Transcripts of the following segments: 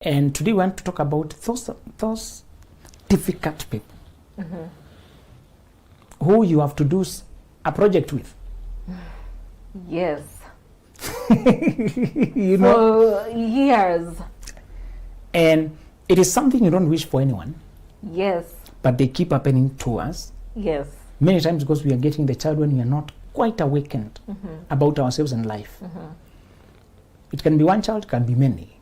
And today we want to talk about those difficult people who you have to do a project with. Yes. You know, For years. and it is something you don't wish for anyone, Yes. but they keep happening to us Yes. many times because we are getting the child when we are not quite awakened about ourselves and life. It can be one child, can be many.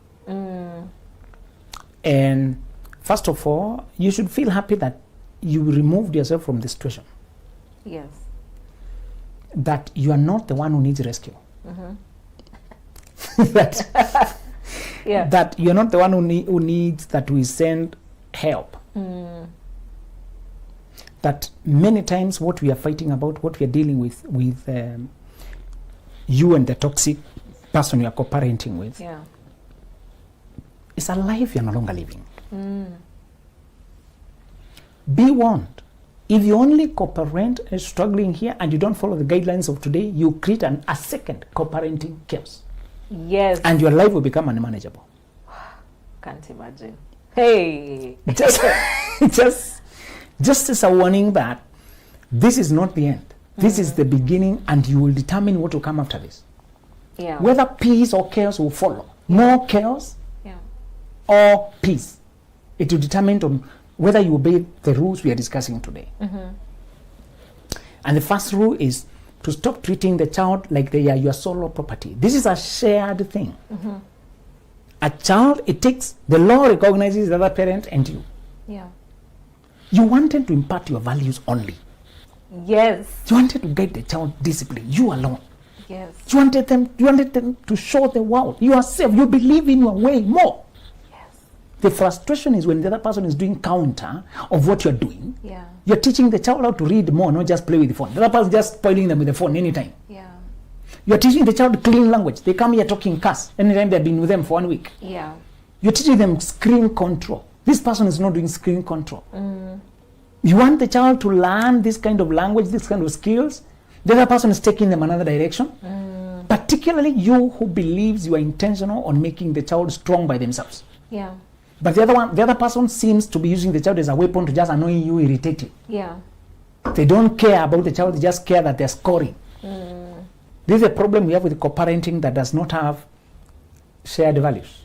And first of all, you should feel happy that you removed yourself from the situation, Yes. that you are not the one who needs rescue. that Yeah. that you're not the one who needs that we send help. That many times what we are fighting about, what we are dealing with you and the toxic person you are co-parenting with, Yeah. is a life you're no longer living. Be warned. If you only co-parent is struggling here and you don't follow the guidelines of today, you create a second co-parenting chaos. Yes. And your life will become unmanageable. Can't imagine. Hey. Just as a warning that this is not the end. This is the beginning, and you will determine what will come after this. Yeah. Whether peace or chaos will follow. More chaos Yeah. or peace. It will determine on whether you obey the rules we are discussing today. And the first rule is to stop treating the child like they are your solo property. This is a shared thing. A child, it takes, the law recognizes the other parent and you. Yeah. You wanted to impart your values only. Yes. You wanted to guide the child discipline, you alone. Yes. You wanted them to show the world you are safe. You believe in your way more. Yes. The frustration is when the other person is doing counter of what you're doing. Yeah. You're teaching the child how to read more, not just play with the phone. The other person just spoiling them with the phone anytime. Yeah. You're teaching the child clean language. They come here talking cuss anytime they've been with them for 1 week. Yeah. You're teaching them screen control. This person is not doing screen control. You want the child to learn this kind of language, this kind of skills. The other person is taking them another direction. Particularly you who believes you are intentional on making the child strong by themselves. Yeah. But the other person seems to be using the child as a weapon to just annoy you, irritate you. Yeah. They don't care about the child, they just care that they're scoring. This is a problem we have with co-parenting that does not have shared values.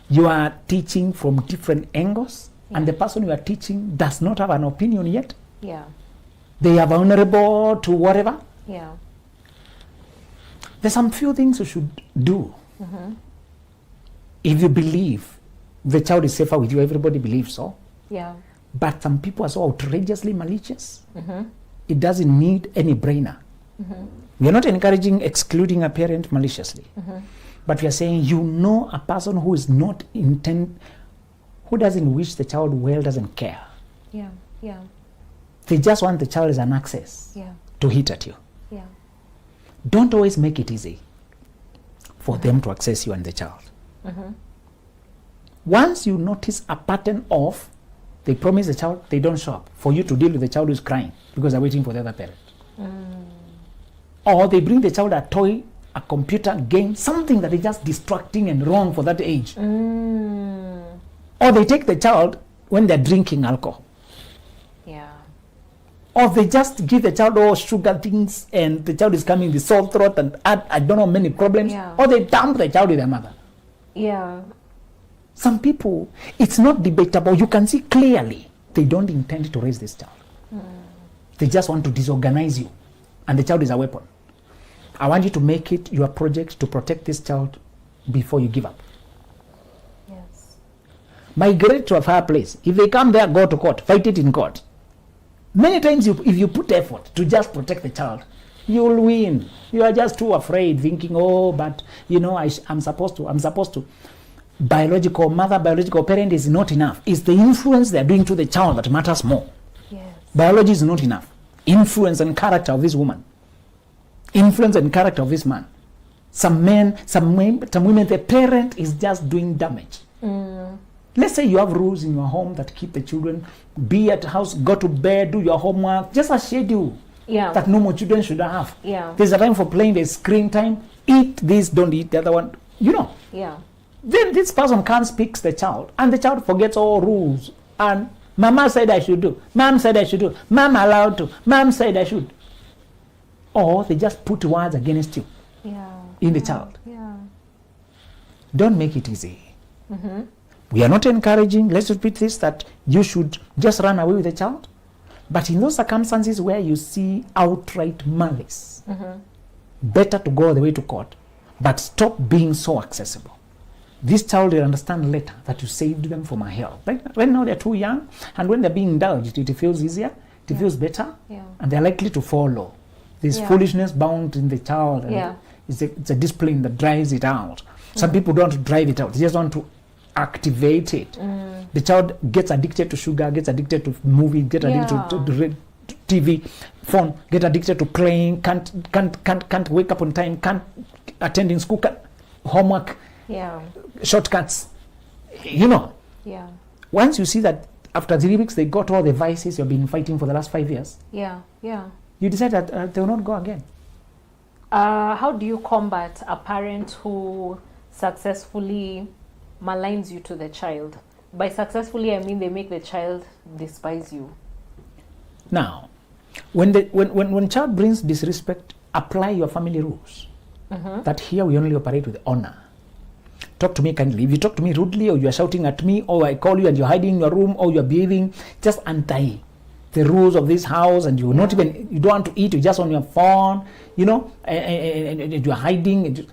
You are teaching from different angles, and the person you are teaching does not have an opinion yet. Yeah. They are vulnerable to whatever. Yeah. There's some few things you should do. If you believe the child is safer with you, everybody believes so. Yeah. But some people are so outrageously malicious. It doesn't need any brainer. We are not encouraging excluding a parent maliciously. But we are saying, you know, a person who is not who doesn't wish the child well, doesn't care. Yeah. Yeah. They just want the child as an access Yeah. to hit at you. Yeah. Don't always make it easy for them to access you and the child. Once you notice a pattern of they promise the child, they don't show up for you to deal with the child who's crying because they're waiting for the other parent. Or they bring the child a toy, a computer game, something that is just distracting and wrong for that age. Or they take the child when they're drinking alcohol. Yeah. Or they just give the child all sugar things and the child is coming with sore throat and I don't know many problems. Yeah. Or they dump the child with their mother. Yeah. Some people, it's not debatable. You can see clearly they don't intend to raise this child. They just want to disorganize you. And the child is a weapon. I want you to make it your project to protect this child before you give up. Yes. Migrate to a fireplace. If they come there, go to court. Fight it in court. Many times, if you put effort to just protect the child, you'll win. You are just too afraid, thinking, oh, but, you know, I'm supposed to. Biological mother, biological parent is not enough. It's the influence they're doing to the child that matters more. Yes. Biology is not enough. Influence and character of this woman. Influence and character of this man. Some men, some women, the parent is just doing damage. Let's say you have rules in your home that keep the children, be at house, go to bed, do your homework, just a schedule that no more children should have. Yeah. There's a time for playing, there's screen time, eat this, don't eat the other one, you know. Yeah. Then this person comes, picks the child, and the child forgets all rules. And mama said I should do, mom said I should do, mom allowed to, mom said I should. Or they just put words against you in the child. Yeah. Don't make it easy. Mm-hmm. We are not encouraging, let's repeat this, that you should just run away with the child. But in those circumstances where you see outright malice, better to go the way to court, but stop being so accessible. This child will understand later that you saved them from a hell. Right now they're too young, and when they're being indulged, it feels easier, it feels better, and they're likely to follow. There's foolishness bound in the child, and it's a discipline that drives it out. Some people don't drive it out, they just want to activate it. The child gets addicted to sugar, gets addicted to movies, gets addicted to TV, phone, get addicted to playing, can't wake up on time, can't attend in school, homework, shortcuts. Once you see that after 3 weeks they got all the vices you've been fighting for the last 5 years, you decide that they will not go again. How do you combat a parent who successfully maligns you to the child? By successfully, I mean they make the child despise you. Now, when child brings disrespect, apply your family rules. That here we only operate with honor. Talk to me kindly. If you talk to me rudely, or you are shouting at me, or I call you and you're hiding in your room, or you're behaving, just untie the rules of this house, and you not even, you don't want to eat, you're just on your phone, and you're hiding.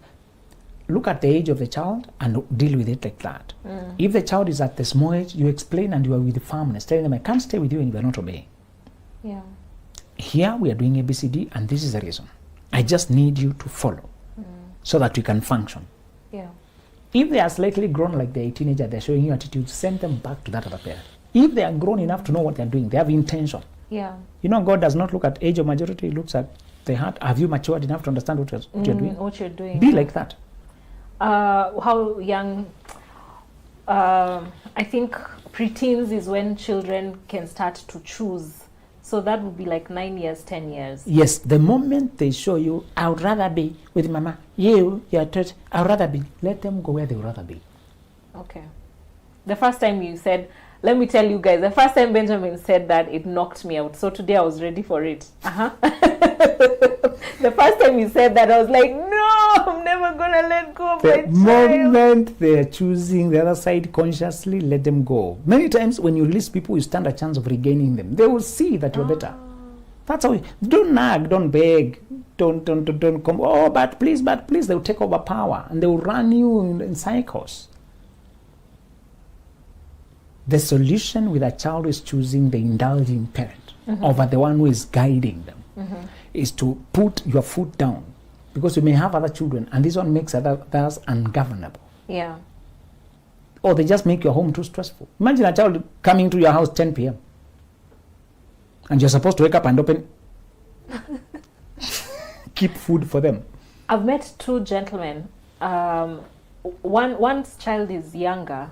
Look at the age of the child and deal with it like that. If the child is at the small age, you explain and you are with the firmness, telling them, I can't stay with you and you are not obeying. Here we are doing ABCD, and this is the reason. I just need you to follow so that we can function. If they are slightly grown, like they're a teenager, they're showing you attitude, send them back to that other parent. If they are grown enough to know what they're doing, they have intention. God does not look at age of majority, He looks at the heart. Have you matured enough to understand what you're doing? What you're doing. Be like that. How young? I think preteens is when children can start to choose. So that would be like 9 years, 10 years. Yes, the moment they show you, I would rather be with mama, you're taught, I would rather be, let them go where they would rather be. Okay. The first time you said, let me tell you guys, the first time Benjamin said that, it knocked me out. So today I was ready for it. The first time you said that, I was like, no, I'm never going to let go of my child. The moment they're choosing the other side consciously, let them go. Many times when you release people, you stand a chance of regaining them. They will see that you're better. That's how don't nag, don't beg, don't come, but please, they will take over power and they will run you in cycles. The solution with a child is choosing the indulging parent over the one who is guiding them. Is to put your foot down, because you may have other children and this one makes others ungovernable. Or they just make your home too stressful. Imagine a child coming to your house 10 p.m. and you're supposed to wake up and open keep food for them. I've met two gentlemen. One's child is younger.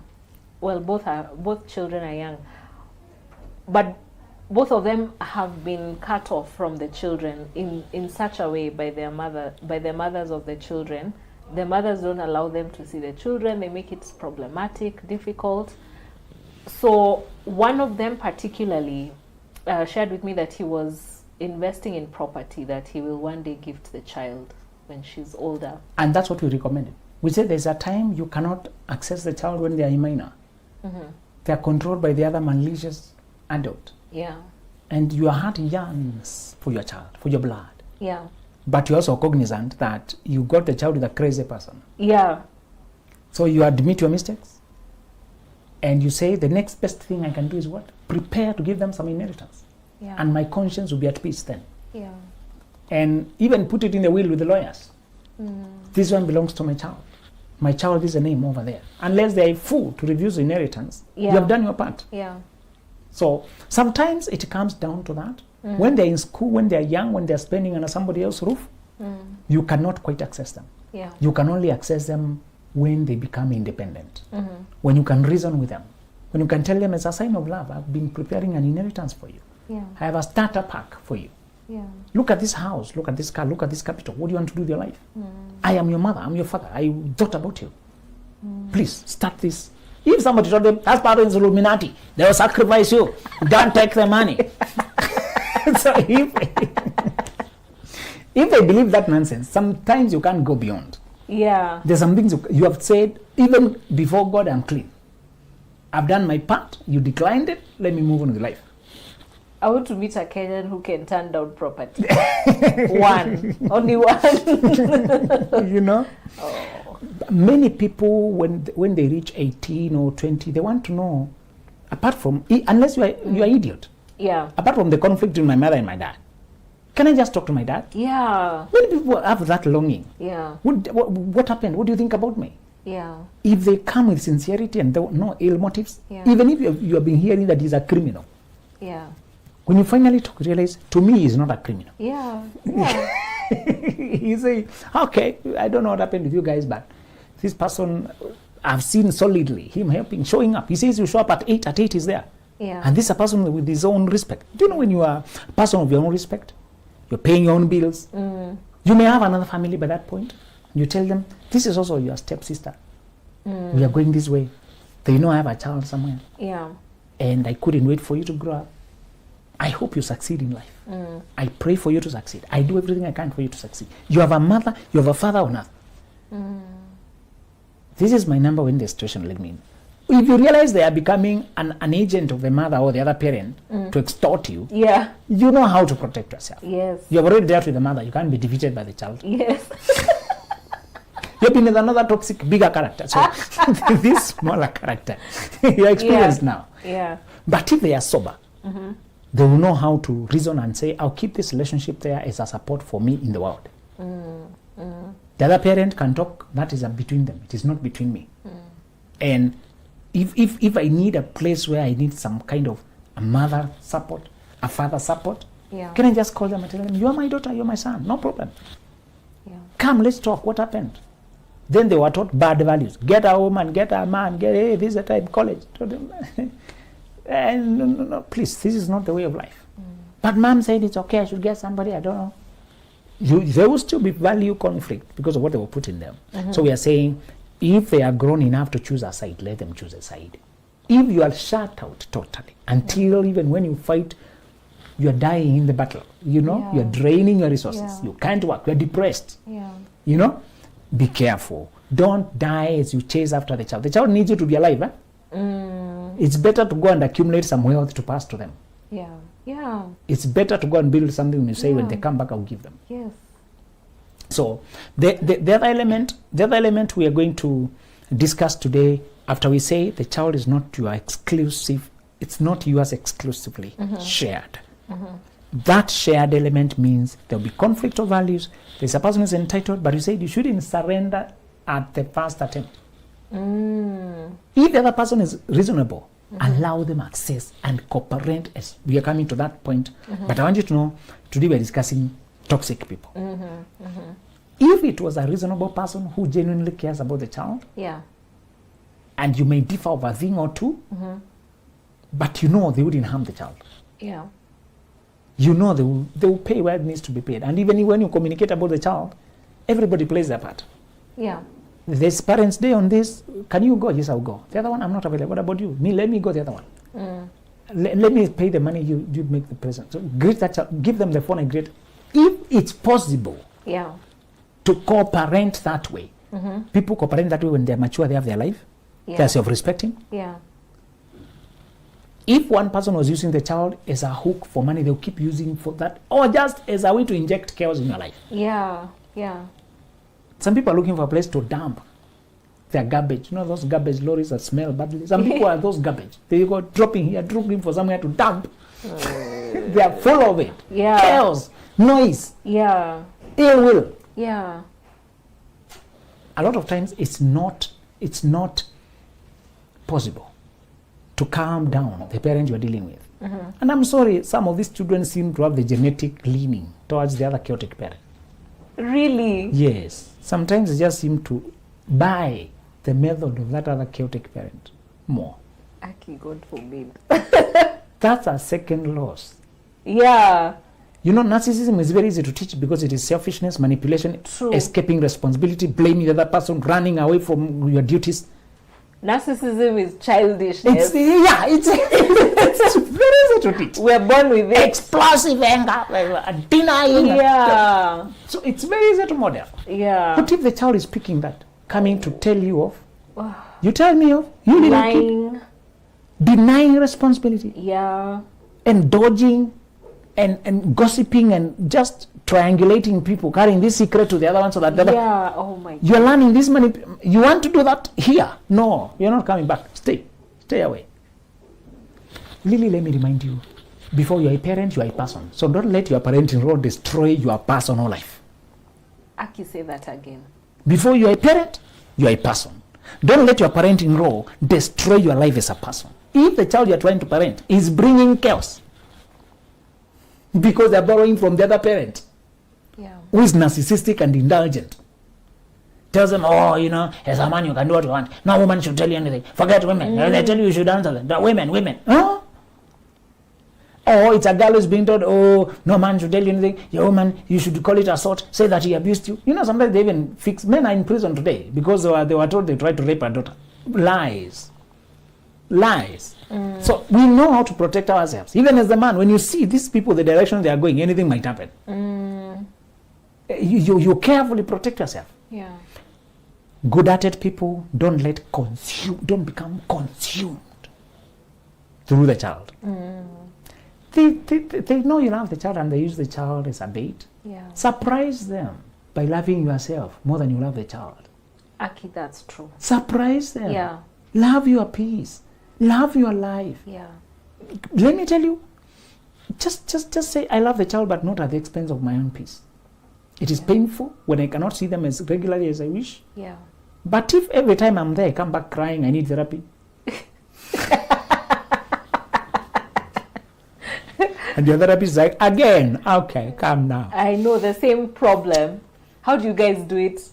Well, both children are young, but both of them have been cut off from the children in such a way by the mothers of the children. The mothers don't allow them to see the children. They make it problematic, difficult. So one of them particularly shared with me that he was investing in property that he will one day give to the child when she's older. And that's what we recommended. We said there's a time you cannot access the child when they are a minor. They are controlled by the other malicious adult. And your heart yearns for your child, for your blood. But you're also cognizant that you got the child with a crazy person. So you admit your mistakes. And you say the next best thing I can do is what? Prepare to give them some inheritance. And my conscience will be at peace then. And even put it in the will with the lawyers. This one belongs to my child. My child is a name over there. Unless they are a fool to refuse inheritance, you have done your part. So sometimes it comes down to that. When they're in school, when they're young, when they're spending under somebody else's roof, you cannot quite access them. You can only access them when they become independent. When you can reason with them. When you can tell them, as a sign of love, I've been preparing an inheritance for you. I have a starter pack for you. Look at this house, look at this car, look at this capital. What do you want to do with your life? I am your mother, I'm your father. I thought about you. Please start this. If somebody told them, that's part of the Illuminati, they will sacrifice you. Don't take the money. So if they believe that nonsense, sometimes you can't go beyond. Yeah. There's some things you have said, even before God, I'm clean. I've done my part. You declined it. Let me move on with life. I want to meet a Kenyan who can turn down property. One. Only one. You know? Oh. Many people, when they reach 18 or 20, they want to know, apart from, unless you are idiot, Yeah. apart from the conflict between my mother and my dad, can I just talk to my dad? Yeah. Many people have that longing. Yeah. What happened? What do you think about me? Yeah. If they come with sincerity and no ill motives, Yeah. even if you have been hearing that he's a criminal, Yeah. when you finally talk, realize, to me, he's not a criminal. Yeah. Yeah. You say, okay, I don't know what happened with you guys, but this person, I've seen solidly him helping, showing up. He says you show up at 8, he's there. Yeah. And this is a person with his own respect. Do you know when you are a person of your own respect, you're paying your own bills, you may have another family by that point. You tell them, this is also your stepsister. We are going this way. They know I have a child somewhere. Yeah. And I couldn't wait for you to grow up. I hope you succeed in life. I pray for you to succeed. I do everything I can for you to succeed. You have a mother, you have a father or not. This is my number when the situation let me in. If you realize they are becoming an agent of the mother or the other parent to extort you, Yeah. you know how to protect yourself. Yes. You have already dealt with the mother. You can't be defeated by the child. Yes. You've been with another toxic, bigger character. So this smaller character, you're experienced now. Yeah. But if they are sober, they will know how to reason and say, I'll keep this relationship there as a support for me in the world. The other parent can talk, that is between them. It is not between me. And if I need a place where I need some kind of a mother support, a father support, Yeah. can I just call them and tell them, you are my daughter, you're my son, no problem. Yeah. Come, let's talk, what happened? Then they were taught bad values. Get a woman, get a man, hey, this is the time, college. And no, please, this is not the way of life. But mom said it's okay, I should get somebody, I don't know. There will still be value conflict because of what they were putting them. So we are saying, if they are grown enough to choose a side, let them choose a side. If you are shut out totally, until even when you fight, you are dying in the battle, you know, Yeah. you are draining your resources, Yeah. you can't work, you are depressed, Yeah. you know, be careful. Don't die as you chase after the child. The child needs you to be alive. It's better to go and accumulate some wealth to pass to them. Yeah. Yeah. It's better to go and build something you say when Yeah. they come back, I'll give them. Yes. So the other element we are going to discuss today, after we say the child is not your exclusive, it's not yours exclusively, shared. That shared element means there will be conflict of values. There's a person who's entitled, but you said you shouldn't surrender at the first attempt. If the other person is reasonable, allow them access and cooperate as we are coming to that point. But I want you to know, today we are discussing toxic people. If it was a reasonable person who genuinely cares about the child, Yeah. and you may differ over a thing or two, but you know they wouldn't harm the child. Yeah. You know they will pay where it needs to be paid. And even when you communicate about the child, everybody plays their part. Yeah. There's Parents' Day on this. Can you go? Yes, I'll go. The other one, I'm not available. What about you? Me, let me go the other one. Let me pay the money, you make the present. So greet that child, give them the phone and greet. If it's possible Yeah. to co-parent that way, people co-parent that way when they're mature, they have their life, Yeah. they're self-respecting. Yeah. If one person was using the child as a hook for money, they'll keep using for that, or just as a way to inject chaos in your life. Yeah. Yeah. Some people are looking for a place to dump their garbage. You know those garbage lorries that smell badly? Some people are those garbage. They go dropping here, looking for somewhere to dump. They are full of it. Yeah. Chaos, noise, Yeah. ill will. Yeah. A lot of times it's not possible to calm down the parent you are dealing with. And I'm sorry, some of these children seem to have the genetic leaning towards the other chaotic parent. Really? Yes, sometimes they just seem to buy the method of that other chaotic parent more. Aki, God forbid. That's a second loss. Yeah. You know, narcissism is very easy to teach because it is selfishness, manipulation, True. escaping responsibility, blaming the other person, running away from your duties. Narcissism is childishness. It's very easy to teach. We're born with it. Explosive anger, denying. Yeah. So it's very easy to model. Yeah. But if the child is picking that, coming to tell you of, you tell me of, you little kid, Lying. denying responsibility, Yeah. and dodging, and gossiping, and just triangulating people, carrying this secret to the other one so that the other. Yeah. Oh my God. You're learning this many. You want to do that here? No, you're not coming back. Stay away. Lily, let me remind you, before you're a parent, you are a person. So don't let your parenting role destroy your personal life. Aki, say that again. Before you're a parent, you are a person. Don't let your parenting role destroy your life as a person. If the child you're trying to parent is bringing chaos because they're borrowing from the other parent, Yeah. who is narcissistic and indulgent, tells them, oh, as a man you can do what you want. No woman should tell you anything. Forget women. They tell you should answer them. The women. Huh? Or it's a girl who's being told, oh, no man should tell you anything. You're a woman, you should call it assault. Say that he abused you. Sometimes they even fix. Men are in prison today because they were told they tried to rape a daughter. Lies. So we know how to protect ourselves. Even as the man, when you see these people, the direction they are going, anything might happen. You carefully protect yourself. Yeah. Good-hearted people don't become consumed through the child. They know you love the child and they use the child as a bait. Yeah. Surprise them by loving yourself more than you love the child. Aki, that's true. Surprise them. Yeah. Love your peace. Love your life. Yeah. Let me tell you, just say I love the child, but not at the expense of my own peace. It is painful when I cannot see them as regularly as I wish. Yeah. But if every time I'm there I come back crying, I need therapy. And the therapist is like, again, okay, calm down. I know the same problem. How do you guys do it?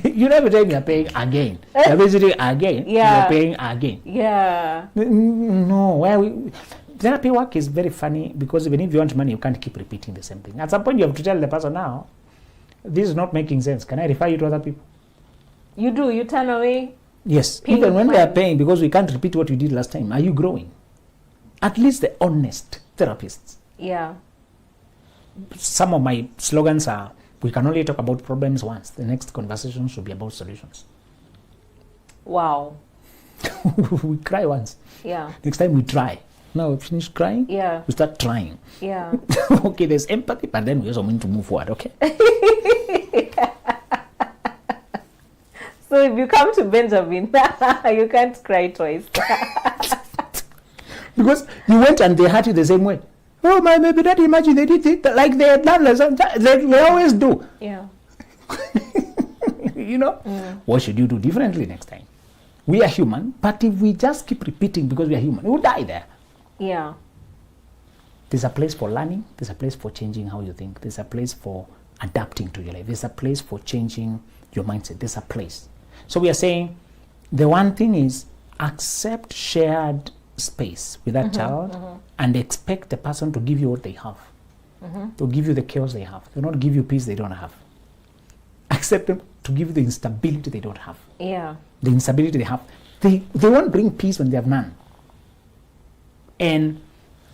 Every time you're paying again. You're visiting again. Yeah. You're paying again. Yeah. No, therapy work is very funny because even if you want money, you can't keep repeating the same thing. At some point, you have to tell the person, now, this is not making sense. Can I refer you to other people? You do. You turn away. Yes. Paying Even when money. they are paying because we can't repeat what you did last time. Are you growing? At least the honest therapists. Yeah. Some of my slogans are, we can only talk about problems once. The next conversation should be about solutions. Wow. We cry once. Yeah. Next time we try. Now we finish crying. Yeah. We start trying. Yeah. Okay, there's empathy, but then we also need to move forward, okay? So if you come to Benjamin, you can't cry twice. Because you went and they hurt you the same way. Oh, my baby, that imagine they did it like they had done, they always do. Yeah. What should you do differently next time? We are human, but if we just keep repeating because we are human, we'll die there. Yeah. There's a place for learning. There's a place for changing how you think. There's a place for adapting to your life. There's a place for changing your mindset. There's a place. So we are saying the one thing is accept shared space with that child and expect the person to give you what they have. To give you the chaos they have. They'll not give you peace they don't have. Accept them to give you the instability they don't have. Yeah. The instability they have. They won't bring peace when they have none. And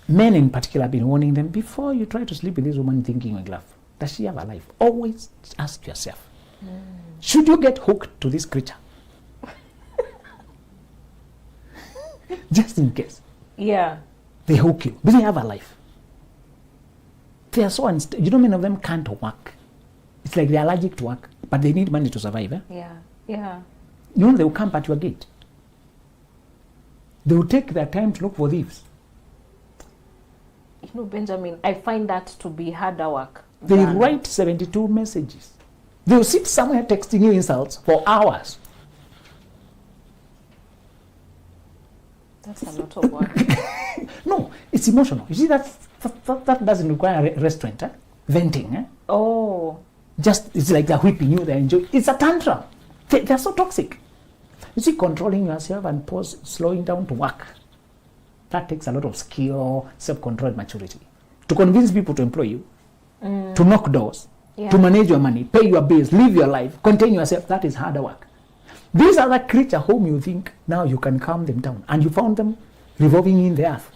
men in particular have been warning them, before you try to sleep with this woman thinking with love, does she have a life? Always ask yourself, should you get hooked to this creature? Just in case. Yeah. They hook you. Do they have a life? They are so many of them can't work. It's like they're allergic to work, but they need money to survive. Yeah. Yeah. They will camp at your gate. They will take their time to look for thieves. Benjamin, I find that to be harder work. They write 72 messages. They will sit somewhere texting you insults for hours. That's a lot of work. No, it's emotional. You see, that doesn't require a restraint. Venting. Oh. It's like they're whipping you, they're enjoying. It's a tantrum. They're so toxic. You see, controlling yourself and slowing down to work. That takes a lot of skill, self-control, maturity. To convince people to employ you, to knock doors, to manage your money, pay your bills, live your life, contain yourself, that is harder work. These are the creature whom you think now you can calm them down, and you found them revolving in the earth.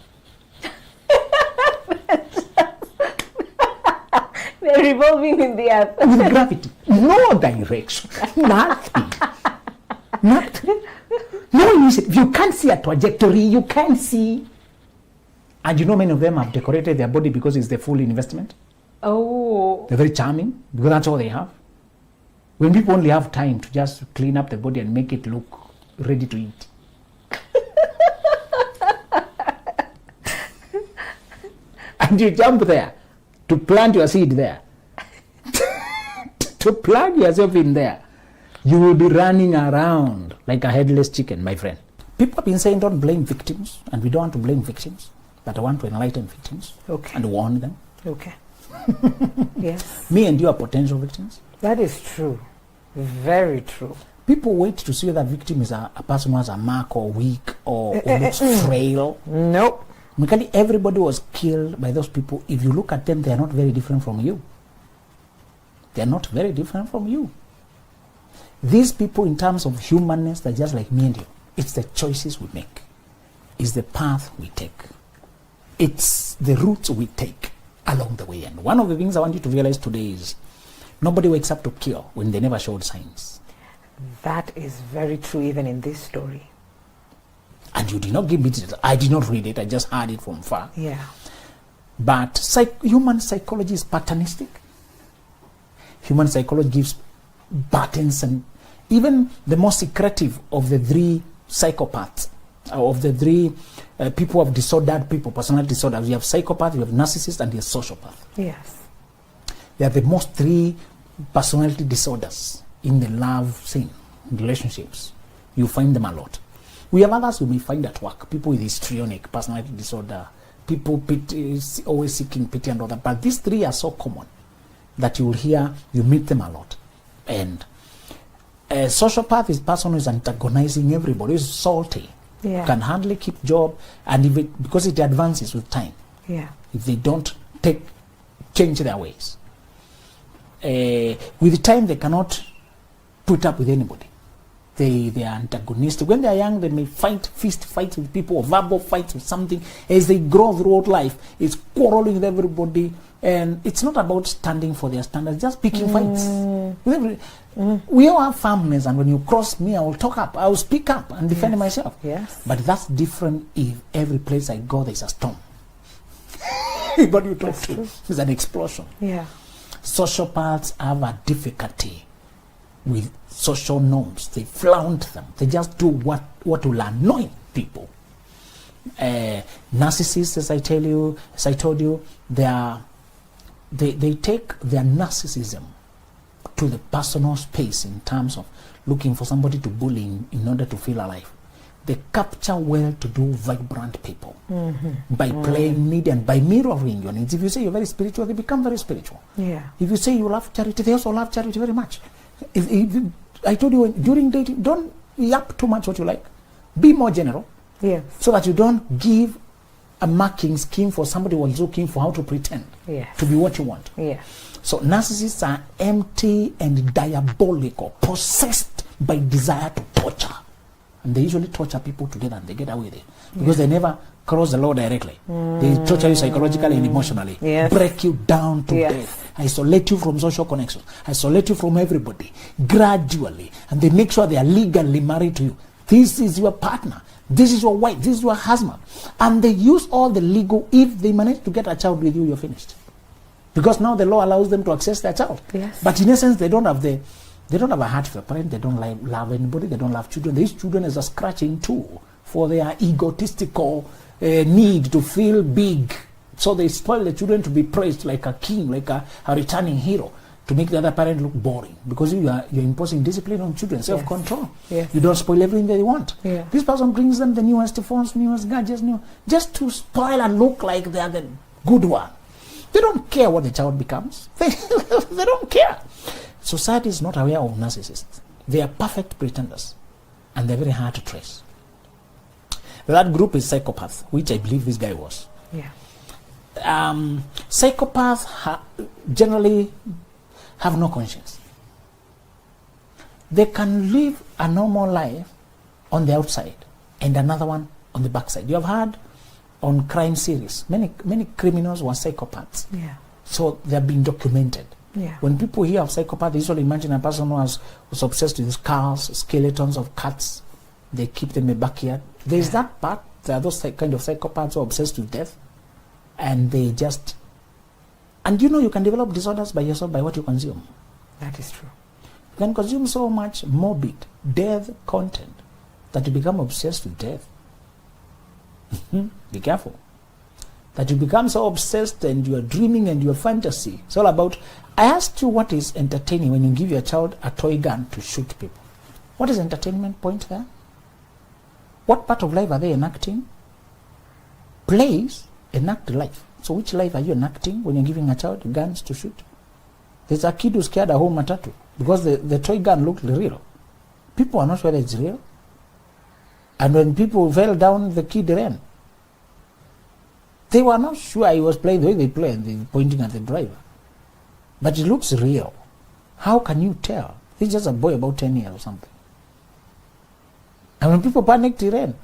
They're revolving in the earth. With gravity. No direction. Nothing. Nothing. No initiative. You can't see a trajectory. You can't see. And you know many of them have decorated their body because it's the full investment. Oh. They're very charming because that's all they have. When people only have time to just clean up the body and make it look ready to eat. And you jump there to plant your seed there. To plug yourself in there. You will be running around like a headless chicken, my friend. People have been saying don't blame victims, and we don't want to blame victims, but I want to enlighten victims and warn them. Okay. Yes. Me and you are potential victims. That is true. Very true. People wait to see whether a victim is a person who has a mark or weak or looks frail. Nope. Because everybody was killed by those people. If you look at them, they are not very different from you. They are not very different from you. These people, in terms of humanness, they're just like me and you. It's the choices we make. It's the path we take. It's the routes we take along the way. And one of the things I want you to realize today is nobody wakes up to kill when they never showed signs. That is very true even in this story. And you did not give me details. I did not read it. I just heard it from far. Yeah. But human psychology is patternistic. Human psychology gives patterns, and even the most secretive of the three psychopaths, of the three people of disordered people, personality disorders, you have psychopath, you have narcissist, and you have sociopath. Yes. They are the most three personality disorders in the love scene, in relationships. You find them a lot. We have others you may find at work, people with histrionic personality disorder, people always seeking pity and all that. But these three are so common that you will hear, you meet them a lot. And a sociopath is a person who is antagonizing everybody, is salty, can hardly keep job, and if it, because it advances with time. Yeah. If they don't change their ways. With time, they cannot put up with anybody. They are antagonistic. When they are young, they may fist fights with people, or verbal fights with something. As they grow throughout life, it's quarreling with everybody, and it's not about standing for their standards, just picking fights. We all have firmness, and when you cross me, I will talk up, I will speak up and defend myself. Yes. But that's different if every place I go, there's a storm. Everybody you talk to, there's an explosion. Yeah. Sociopaths have a difficulty with social norms. They flaunt them. They just do what will annoy people. Narcissists, as I told you, they take their narcissism to the personal space in terms of looking for somebody to bully in order to feel alive. They capture well-to-do, vibrant people by playing need and by mirroring your needs. If you say you're very spiritual, they become very spiritual. Yeah. If you say you love charity, they also love charity very much. If I told you, during dating, don't yap too much what you like. Be more general. Yes. So that you don't give a marking scheme for somebody who is looking for how to pretend to be what you want. Yeah. So narcissists are empty and diabolical, possessed by desire to torture. And they usually torture people together and they get away with it. Because they never cross the law directly. They torture you psychologically and emotionally. Yes. Break you down to death. Isolate you from social connections. Isolate you from everybody. Gradually. And they make sure they are legally married to you. This is your partner. This is your wife. This is your husband. And they use all the legal. If they manage to get a child with you, you're finished. Because now the law allows them to access their child. Yes. But in essence, they don't have a heart for a parent. They don't love anybody. They don't love children. These children is a scratching tool for their egotistical need to feel big. So they spoil the children to be praised like a king, like a returning hero, to make the other parent look boring. Because you're imposing discipline on children, self-control. Yes. You don't spoil everything they want. Yeah. This person brings them the newest phones, newest gadgets, just to spoil and look like they are the good one. They don't care what the child becomes. They don't care. Society is not aware of narcissists. They are perfect pretenders, and they're very hard to trace. That group is psychopath, which I believe this guy was. Yeah. Psychopaths generally have no conscience. they can live a normal life on the outside and another one on the backside. You have heard on crime series, many criminals were psychopaths. Yeah. So they have been documented. Yeah. When people hear of psychopath, they usually imagine a person who was obsessed with cars, skeletons of cats. They keep them in the backyard. There is that part. There are those kind of psychopaths who are obsessed with death. And they just... And you know you can develop disorders by yourself by what you consume. That is true. You can consume so much morbid, death content that you become obsessed with death. Be careful. That you become so obsessed and you are dreaming and your fantasy. It's all about... I asked you what is entertaining when you give your child a toy gun to shoot people. What is entertainment point there? What part of life are they enacting? Plays enact life. So which life are you enacting when you're giving a child guns to shoot? There's a kid who scared a whole matatu because the toy gun looked real. People are not sure that it's real. And when people fell down, the kid ran. They were not sure he was playing the way they play and they were pointing at the driver. But it looks real. How can you tell? He's just a boy about 10 years or something. And when people panicked, he ran.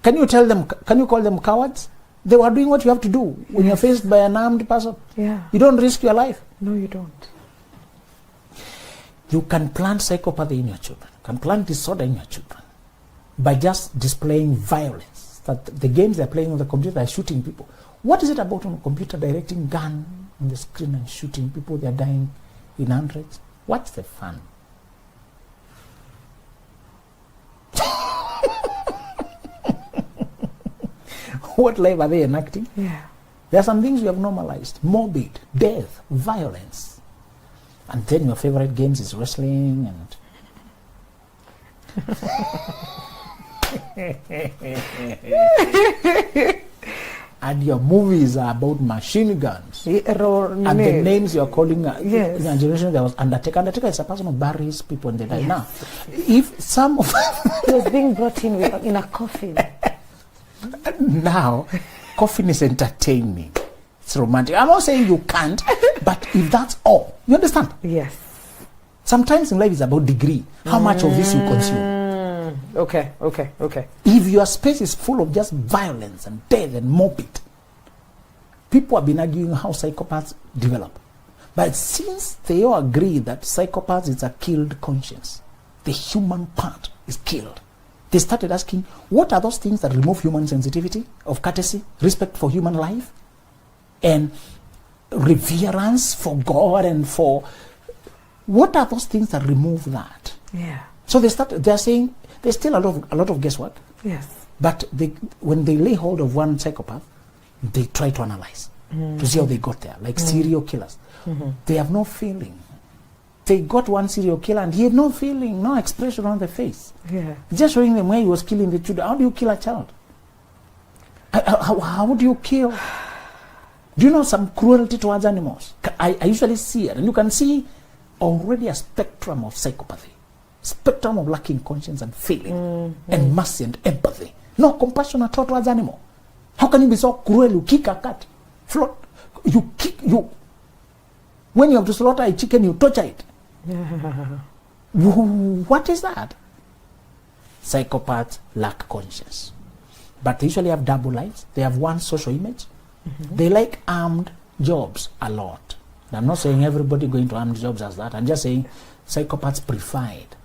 Can you tell them, can you call them cowards? They were doing what you have to do when you're faced by an armed person. Yeah. You don't risk your life. No, you don't. You can plant psychopathy in your children. You can plant disorder in your children by just displaying violence. That the games they're playing on the computer are shooting people. What is it about on a computer directing gun on the screen and shooting people? They're dying in hundreds. What's the fun? What life are they enacting? Yeah. There are some things we have normalized. Morbid, death, violence. And then your favorite games is wrestling and... and your movies are about machine guns. And the names you're calling... Yes. In a generation there was Undertaker. Undertaker is a person who buries people and they die. Now, if some of... He was being brought in in a coffin. Now, coffin is entertaining. It's romantic. I'm not saying you can't, but if that's all, you understand? Yes. Sometimes in life it's about degree. How much of this you consume. Okay. If your space is full of just violence and death and morbid, people have been arguing how psychopaths develop. But since they all agree that psychopaths is a killed conscience, the human part is killed, they started asking, what are those things that remove human sensitivity, of courtesy, respect for human life, and reverence for God and for... What are those things that remove that? Yeah. So they're saying there's still a lot of guesswork. Yes. But when they lay hold of one psychopath, they try to analyze to see how they got there, like serial killers. They have no feeling. They got one serial killer and he had no feeling, no expression on the face. Yeah. Just showing them where he was killing the children. How do you kill a child? How do you kill? Do you know some cruelty towards animals? I usually see it, and you can see already a spectrum of psychopathy, spectrum of lacking conscience and feeling, and mercy and empathy. No compassion at all towards animal. How can you be so cruel? You kick a cat, when you have to slaughter a chicken, you torture it. What is that? Psychopaths lack conscience, but they usually have double lives. They have one social image. They like armed jobs a lot. I'm not saying everybody going to armed jobs as that. I'm just saying psychopaths prefer it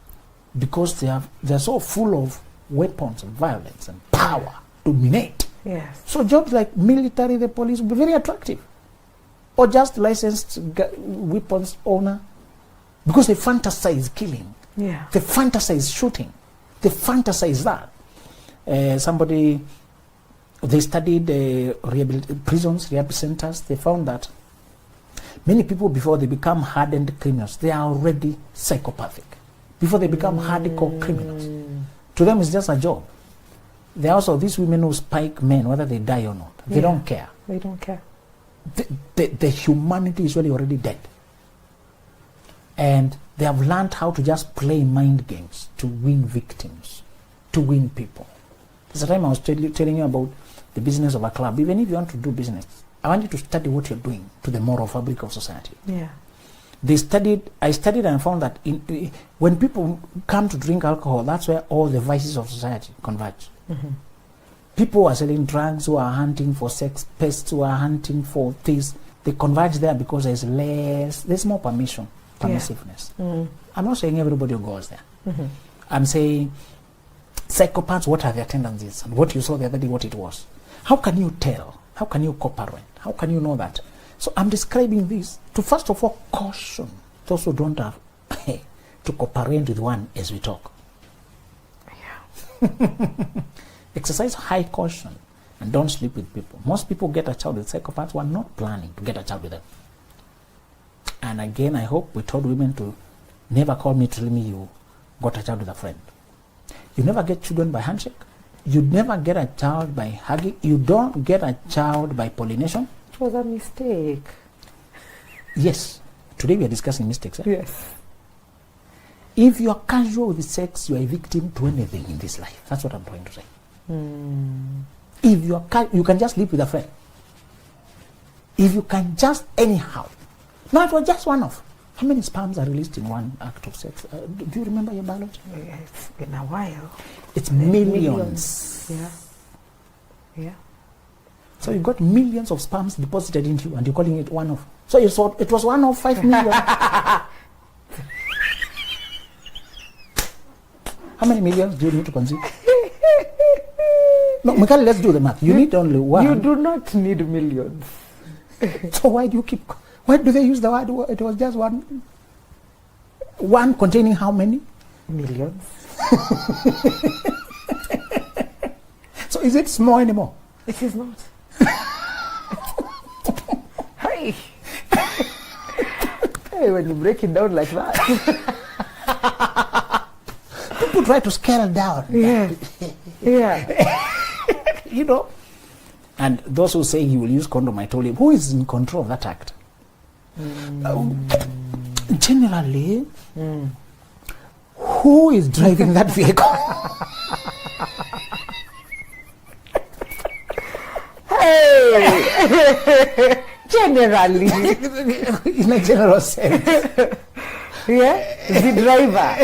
because they're so full of weapons and violence and power, dominate. Yes. So jobs like military, the police will be very attractive, or just licensed weapons owner, because they fantasize killing. Yeah. They fantasize shooting. They fantasize that. They studied prisons, rehab centers. They found that many people, before they become hardened criminals, they are already psychopathic. Before they become hardcore criminals. To them, it's just a job. There are also these women who spike men, whether they die or not. They don't care. They don't care. The humanity is really already dead. And they have learned how to just play mind games to win victims, to win people. There's a time I was telling you about the business of a club. Even if you want to do business, I want you to study what you're doing to the moral fabric of society. Yeah. I studied and found that when people come to drink alcohol, that's where all the vices of society converge. Mm-hmm. People who are selling drugs, who are hunting for sex, pests who are hunting for this, they converge there because there's more permissiveness. I'm not saying everybody goes there. Mm-hmm. I'm saying psychopaths, what are their tendencies? And what you saw the other day, what it was. How can you tell? How can you cooperate? How can you know that? So I'm describing this to first of all caution those who don't have to cooperate with one as we talk. Yeah. Exercise high caution and don't sleep with people. Most people get a child with psychopaths who are not planning to get a child with them. And again, I hope we told women to never call me to tell me you got a child with a friend. You never get children by handshake. You never get a child by hugging. You don't get a child by pollination. It was a mistake. Yes. Today we are discussing mistakes. Yes. If you are casual with sex, you are a victim to anything in this life. That's what I'm trying to say. If you are you can just live with a friend. If you can just anyhow. Now it was just one of. How many sperms are released in one act of sex? Do you remember your biology? Yeah, it's been a while. It's millions. Yeah. Yeah. So you've got millions of sperms deposited into you and you're calling it one of. So you thought it was one of 5 million. How many millions do you need to conceive? No, Mikhail, let's do the math. You need only one. You do not need millions. So why do you keep... Why do they use the word? It was just one. One containing how many? Millions. So is it small anymore? It is not. Hey. Hey, when you break it down like that. People try to scale down. Yeah. Yeah. You know. And those who say he will use condom, I told him, who is in control of that act? Generally, who is driving that vehicle? Hey! Generally. In a general sense. Yeah? The driver.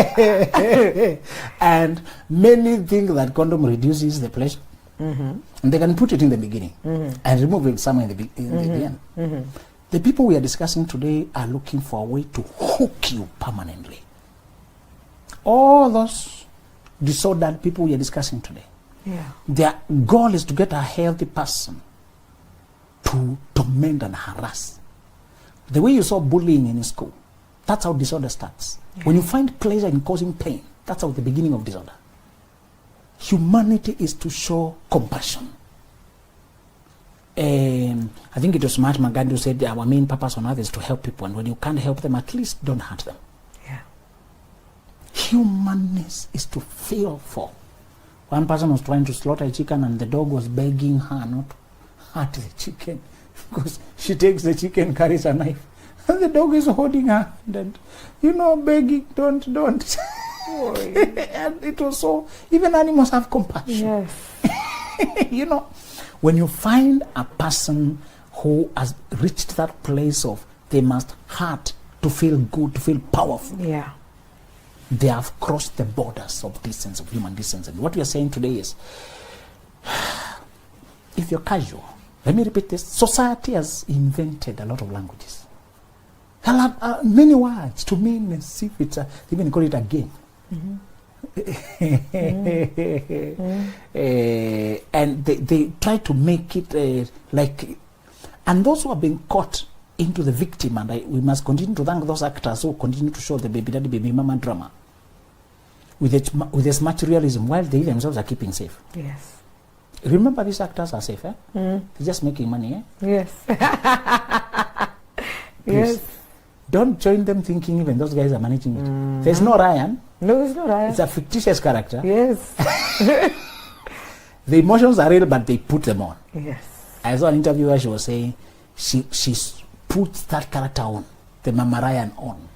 And many think that condom reduces the pleasure. And they can put it in the beginning and remove it somewhere in the end. The people we are discussing today are looking for a way to hook you permanently. All those disordered people we are discussing today, their goal is to get a healthy person to torment and harass. The way you saw bullying in school, that's how disorder starts. When you find pleasure in causing pain, that's how the beginning of disorder. Humanity is to show compassion. I think it was Mahatma Gandhi who said our main purpose on earth is to help people, and when you can't help them, at least don't hurt them. Yeah. Humanness is to feel for. One person was trying to slaughter a chicken and the dog was begging her not to hurt the chicken because she takes the chicken, carries a knife, and the dog is holding her and begging, don't. And it was so, even animals have compassion. Yes. When you find a person who has reached that place of they must hurt to feel good, to feel powerful, they have crossed the borders of decency, of human decency. And what we are saying today is, if you're casual, let me repeat this, society has invented a lot of languages. Many words to mean as if it's they even call it a game. And they try to make it and those who have been caught into the victim, and we must continue to thank those actors who continue to show the baby daddy, baby mama drama with as much realism while they themselves are keeping safe. Yes. Remember, these actors are safe, They're just making money, Yes. Yes. Don't join them thinking even those guys are managing it. There's no Ryan. No, there's no Ryan. It's a fictitious character. Yes. The emotions are real, but they put them on. Yes. I saw an interview where she was saying she puts that character on, the Mama Ryan on.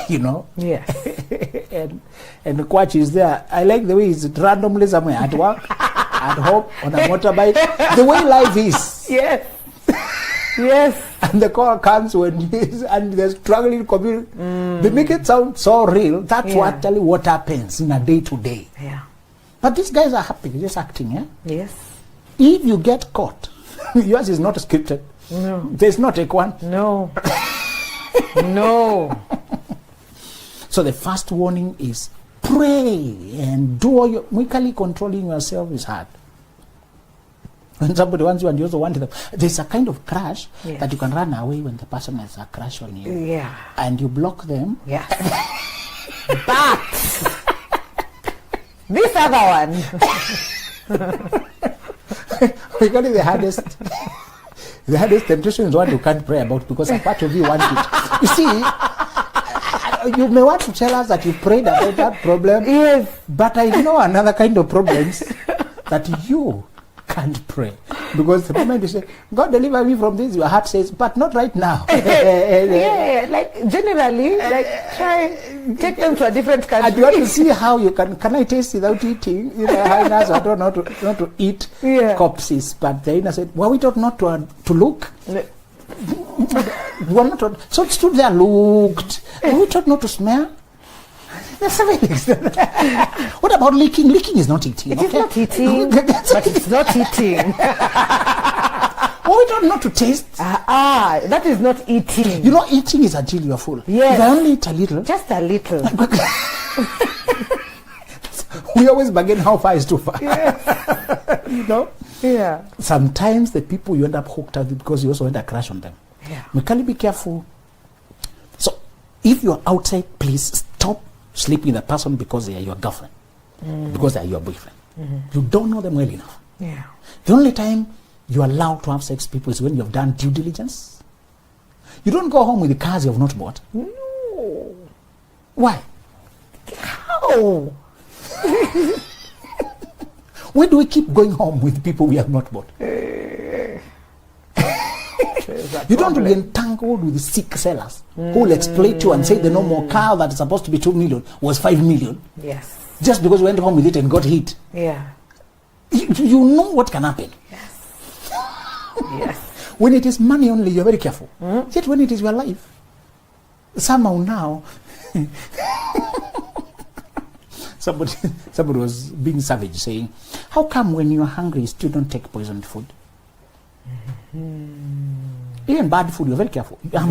Yes. and the coach is there. I like the way he's randomly somewhere at work, at home, on a motorbike. The way life is. Yes. Yes. And the call comes when and they're struggling to communicate. They make it sound so real. That's actually what happens in a day to day. Yeah. But these guys are happy, just acting, yeah? Yes. If you get caught, yours is not scripted. No. There's no take one. No. No. So the first warning is pray and do all your... Weakly controlling yourself is hard. When somebody wants you and you also want them, there's a kind of crush that you can run away when the person has a crush on you. Yeah. And you block them. Yeah. But this other one. We call it the hardest. The hardest temptation is one you can't pray about because a part of you wants it. You see, you may want to tell us that you prayed about that problem. Yes. But I know another kind of problems that you can't pray. Because the moment you say, God deliver me from this, your heart says, but not right now. Yeah, like generally, like try, take them to a different country. And you want to see how you can I taste without eating? You know, hyenas are told not to eat corpses. But the hyena said, were we taught not to look? We were not taught. So it stood there, looked. Were we taught not to smell? What about licking? Licking is not eating. It is not eating, but it's not eating. Oh, we don't know to taste. That is not eating. You know, eating is until you are full. Yes. If I only eat a little. Just a little. We always bargain how far is too far. Yes. You know? Yeah. Sometimes the people you end up hooked up with because you also had a crush on them. Yeah. You can be careful. So, if you're outside, please stop sleeping with a person because they are your girlfriend, because they are your boyfriend. You don't know them well enough. Yeah. The only time you're allowed to have sex with people is when you have done due diligence. You don't go home with the cars you have not bought. No. Why? How? Why do we keep going home with people we have not bought? You don't want to be entangled with the sick sellers who will exploit you and say the normal car that is supposed to be 2 million was 5 million. Yes. Just because you went home with it and got hit. Yeah. You know what can happen. Yes. Yes. When it is money only, you're very careful. Yet when it is your life, somehow now, somebody was being savage saying, how come when you're hungry you still don't take poisoned food? Even bad food, you're very careful. I'm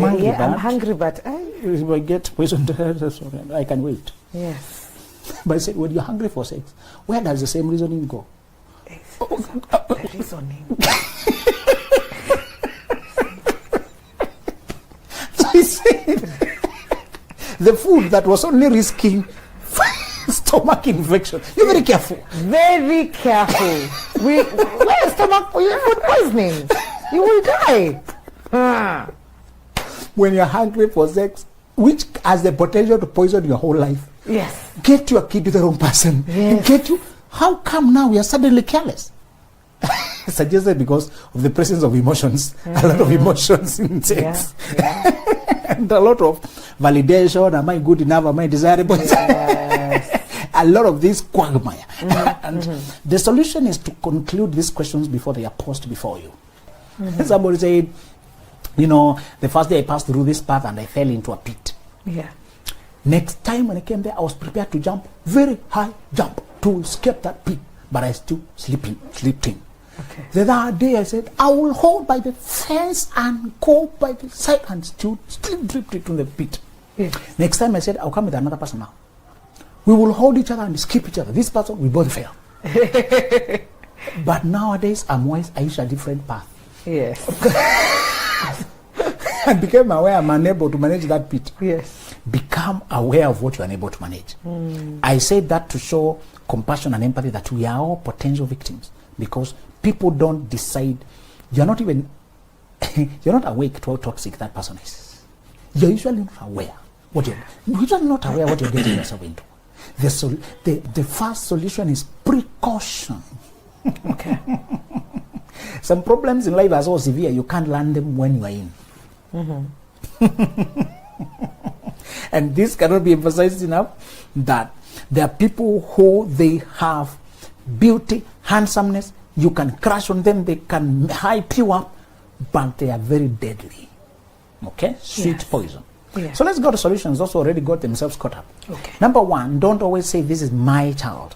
hungry, but if I get poisoned, I can wait. Yes. But I said, when you're hungry for sex, where does the same reasoning go? The reasoning. So he said, the food that was only risking stomach infection. You're very careful. Very careful. Where stomach food poisoning? You will die. When you're hungry for sex, which has the potential to poison your whole life. Yes. Get your kid to the wrong person. Yes. How come now we are suddenly careless? Suggested because of the presence of emotions. A lot of emotions in sex. Yeah. And a lot of validation. Am I good enough? Am I desirable? Yes. A lot of this quagmire. And the solution is to conclude these questions before they are posed before you. Somebody said, you know, the first day I passed through this path and I fell into a pit. Yeah. Next time when I came there, I was prepared to jump, very high jump, to escape that pit. But I still sleeping. Okay. The other day I said, I will hold by the fence and go by the side and still drift into the pit. Yes. Next time I said, I'll come with another person now. We will hold each other and skip each other. This person, we both fail. But nowadays, I'm wise. I use a different path. Yes. I became aware I'm unable to manage that pit. Yes. Become aware of what you're unable to manage. I said that to show compassion and empathy that we are all potential victims because people don't decide. You're not even, you're not awake to how toxic that person is. You're usually not aware you're usually not aware what you're getting yourself into. The first solution is precaution. Okay. Some problems in life are so severe you can't learn them when you are in. And this cannot be emphasized enough that there are people who they have beauty, handsomeness, you can crush on them, they can hype you up, but they are very deadly. Okay? Sweet poison. Yeah. So let's go to solutions. Those who already got themselves caught up. Okay. Number one, don't always say this is my child.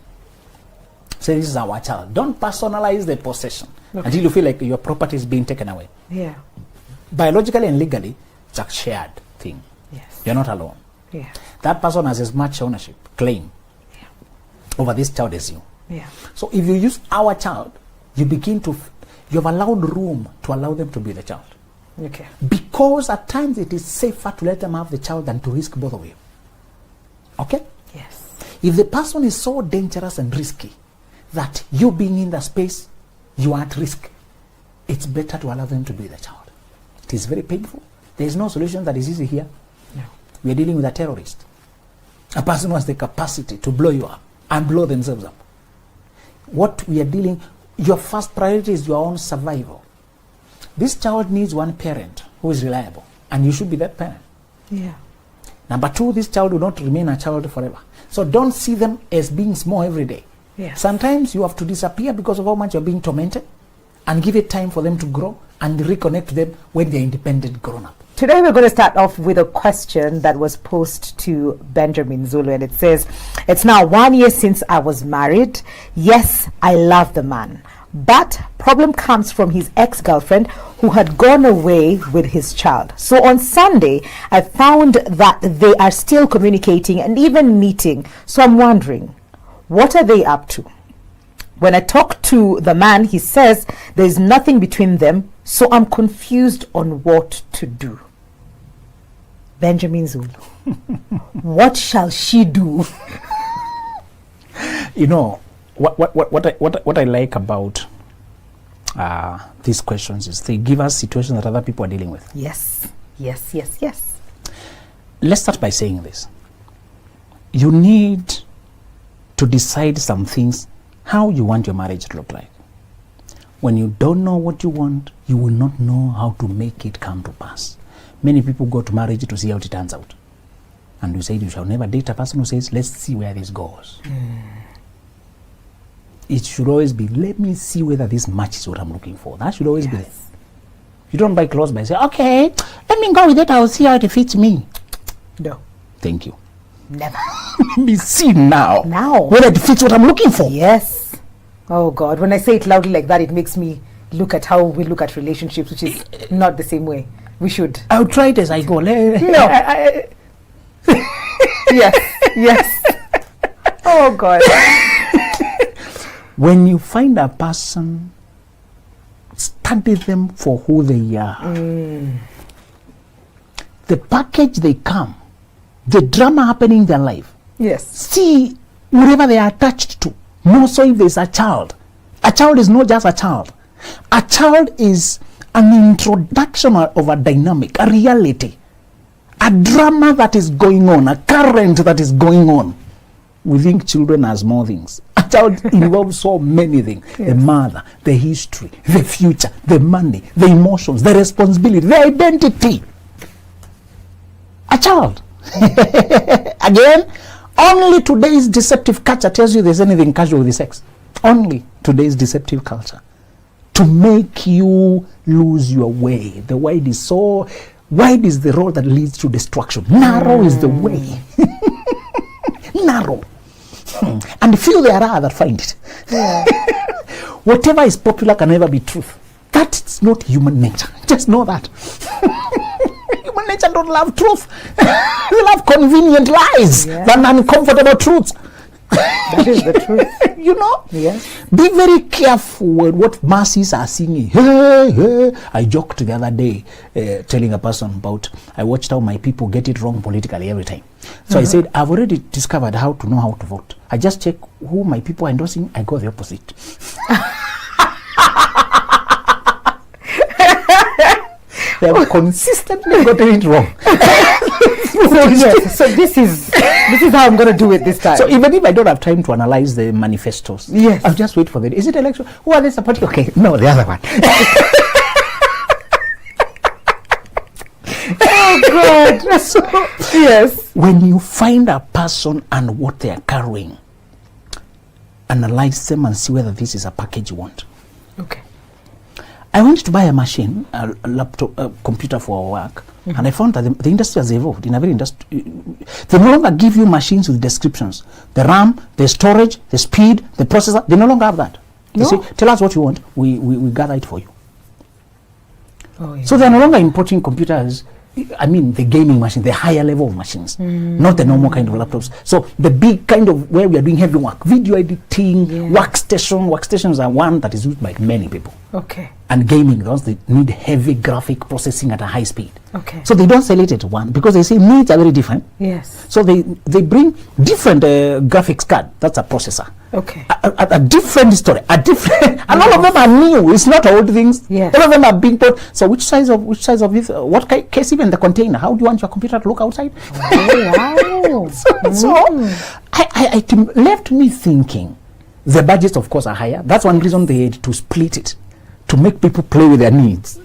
Say this is our child. Don't personalize the possession until you feel like your property is being taken away. Yeah. Biologically and legally, it's a shared thing. Yes. You're not alone. Yeah. That person has as much ownership, claim over this child as you. Yeah. So if you use our child, you begin to, you have allowed room to allow them to be the child. Okay. Because at times it is safer to let them have the child than to risk both of you. Okay? Yes. If the person is so dangerous and risky that you being in the space, you are at risk, it's better to allow them to be the child. It is very painful. There is no solution that is easy here. No. We are dealing with a terrorist. A person who has the capacity to blow you up and blow themselves up. What we are dealing, your first priority is your own survival. This child needs one parent who is reliable, and you should be that parent. Yeah. Number two, this child will not remain a child forever. So don't see them as being small every day. Yeah. Sometimes you have to disappear because of how much you're being tormented, and give it time for them to grow and reconnect them when they're independent grown up. Today we're going to start off with a question that was posed to Benjamin Zulu, and it says, it's now 1 year since I was married. Yes, I love the man, but problem comes from his ex-girlfriend who had gone away with his child. So on Sunday, I found that they are still communicating and even meeting. So I'm wondering, what are they up to? When I talk to the man, he says there's nothing between them, so I'm confused on what to do. Benjamin Zulu, what shall she do? You know, what I like about these questions is they give us situations that other people are dealing with. Yes, yes, yes, yes. Let's start by saying this. You need to decide some things, how you want your marriage to look like. When you don't know what you want, you will not know how to make it come to pass. Many people go to marriage to see how it turns out. And you say you shall never date a person who says, let's see where this goes. It should always be, let me see whether this matches what I'm looking for. That should always be there. You don't buy clothes by saying, okay, let me go with it, I'll see how it fits me. No. Thank you. Never. Let me see now. Now. Whether it fits what I'm looking for. Yes. Oh God, when I say it loudly like that, it makes me look at how we look at relationships, which is not the same way. We should. I'll try it as I go. No. Yes. Yes. Oh God. When you find a person, study them for who they are. The package they come, the drama happening in their life. Yes. See whatever they are attached to. More so if there's a child. A child is not just a child. A child is an introduction of a dynamic, a reality, a drama that is going on, a current that is going on. We think children are small things. A child involves so many things. Yes. The mother, the history, the future, the money, the emotions, the responsibility, the identity. A child. Again, only today's deceptive culture tells you there's anything casual with the sex. Only today's deceptive culture. To make you lose your way. The wide is so wide is the road that leads to destruction. Narrow is the way. Narrow. And few there are that find it. Yeah. Whatever is popular can never be truth. That's not human nature. Just know that. Human nature don't love truth. They love convenient lies than uncomfortable truths. That is the truth. You know? Yes. Be very careful with what masses are singing. Hey, hey. I joked the other day telling a person about, I watched how my people get it wrong politically every time. So I said, I've already discovered how to know how to vote. I just check who my people are endorsing, I go the opposite. They have consistently gotten it wrong. So this is how I'm going to do it this time. So even if I don't have time to analyze the manifestos, yes, I'll just wait for the. Is it election? Who are they supporting? Okay, no, the other one. Oh God. So, yes. When you find a person and what they are carrying, analyze them and see whether this is a package you want. Okay. I went to buy a machine, a laptop, a computer for work, and I found that the industry has evolved in a very they no longer give you machines with descriptions. The RAM, the storage, the speed, the processor, they no longer have that. They say, tell us what you want, we gather it for you. Oh, yeah. So they're no longer importing computers, I mean the gaming machine, the higher level of machines, not the normal kind of laptops. So the big kind of where we are doing heavy work, video editing, workstations are one that is used by many people. Okay. And gaming, those they need heavy graphic processing at a high speed. Okay. So they don't sell it at one because they say needs are very different. Yes. So they bring different graphics card. That's a processor. Okay. A different story. A different. And all of them are new. It's not old things. Yes. All of them are being put. So which size of this? What case even the container? How do you want your computer to look outside? Oh, wow. So it left me thinking. The budgets, of course, are higher. That's one reason they had to split it, to make people play with their needs.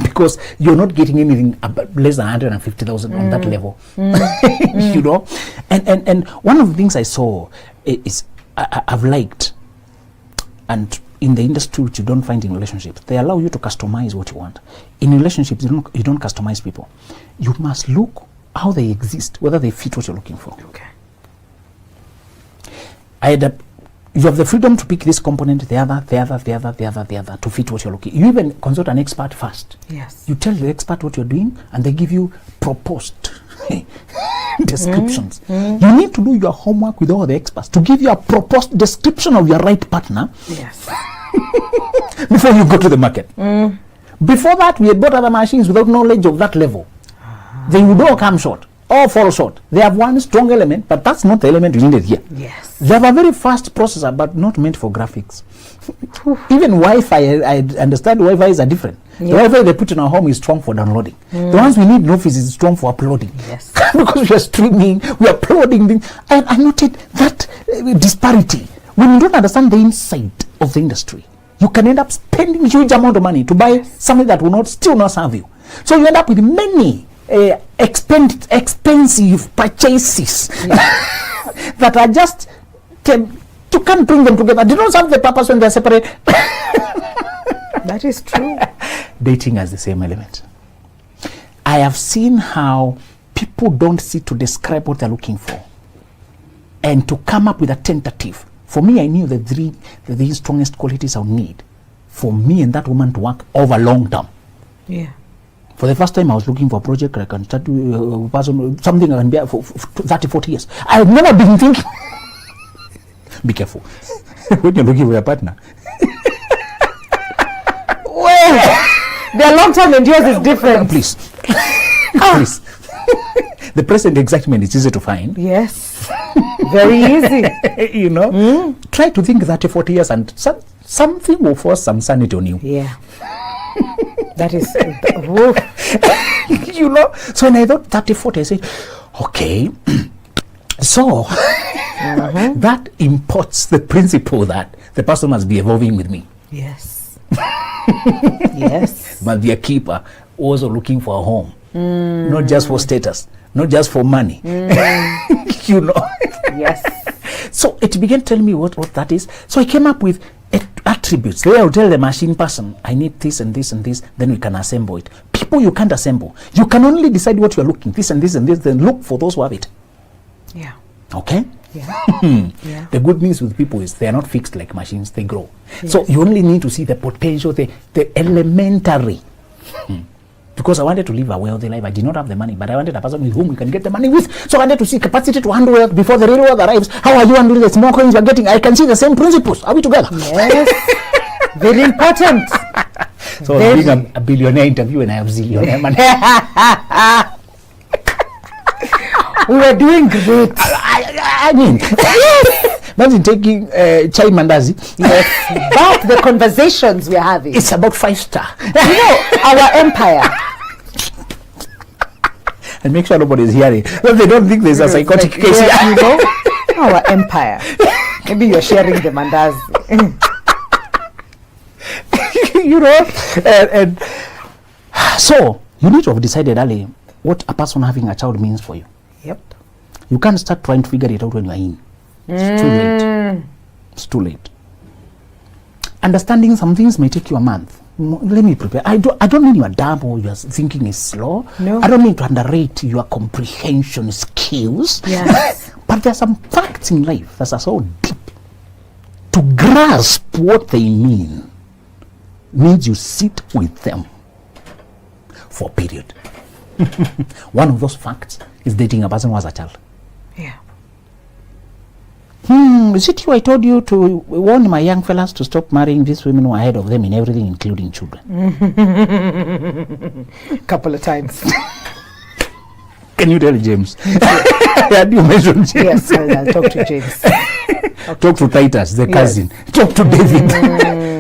Because you're not getting anything less than 150,000 on that level. You know? And one of the things I saw is I've liked, and in the industry which you don't find in relationships, they allow you to customize what you want. In relationships, you don't customize people. You must look how they exist, whether they fit what you're looking for. Okay. You have the freedom to pick this component, the other, to fit what you're looking. You even consult an expert first. Yes. You tell the expert what you're doing, and they give you proposed descriptions. You need to do your homework with all the experts to give you a proposed description of your right partner. Yes. Before you go to the market. Before that, we had bought other machines without knowledge of that level. They would all come short. All fall short. They have one strong element, but that's not the element you needed here. Yes. They have a very fast processor, but not meant for graphics. Even Wi-Fi, I understand Wi-Fi are different. The Wi-Fi they put in our home is strong for downloading. The ones we need in office is strong for uploading. Yes. Because we are streaming, we are uploading things. I noted that disparity. When you don't understand the inside of the industry, you can end up spending huge amount of money to buy something that will still not serve you. So you end up with many expensive purchases that are just you can't bring them together. They don't serve the purpose when they're separate. That is true. Dating has the same element. I have seen how people don't sit to describe what they're looking for and to come up with a tentative. For me, I knew the three strongest qualities I would need for me and that woman to work over long term. Yeah. For the first time, I was looking for a project I can start something I can be for 30, 40 years. I've never been thinking. Be careful when you're looking for a partner. Well, their long-term and yours is different. Please. Please. The present excitement is easy to find. Yes. Very easy. You know? Try to think 30, 40 years and something will force some sanity on you. Yeah. That is you know, so when I thought 30, 40, I said, okay, so that imports the principle that the person must be evolving with me. Yes. Yes. Must be a keeper, also looking for a home, not just for status, not just for money. You know. Yes. So it began telling me what that is. So I came up with attributes. Then I'll tell the machine person, I need this and this and this, then we can assemble it. People you can't assemble. You can only decide what you're looking, this and this and this, then look for those who have it. Yeah. Okay? Yeah. Yeah. The good news with people is they are not fixed like machines, they grow. Yes. So you only need to see the potential, the elementary. Because I wanted to live a wealthy life. I did not have the money, but I wanted a person with whom we can get the money with. So I wanted to see capacity to handle wealth before the real wealth arrives. How are you handling the small coins you're getting? I can see the same principles. Are we together? Yes. Very important. So being a billionaire interview and I have zillionaire money. We were doing great. I mean, imagine taking chai mandazi. Yes. But the conversations we're having. It's about 5-star. You know, our empire. And make sure nobody's hearing. Well, they don't think there's a psychotic case here. You know, our empire. Maybe you're sharing the mandazi. You know, and so you need to have decided early what a person having a child means for you. Yep. You can't start trying to figure it out when you're in. It's too late. It's too late. Understanding some things may take you a month, let me prepare. I don't mean you are dumb or your thinking is slow. No. I don't mean to underrate your comprehension skills. Yes. But there are some facts in life that are so deep. To grasp what they mean means you sit with them for a period. One of those facts is dating a person who was a child. Yeah. Is it you I told you to warn my young fellas to stop marrying these women who are ahead of them in everything, including children? Couple of times. Can you tell James? Had you mentioned James? Yes, I'll talk to James. Talk to Titus, the cousin. Talk to David.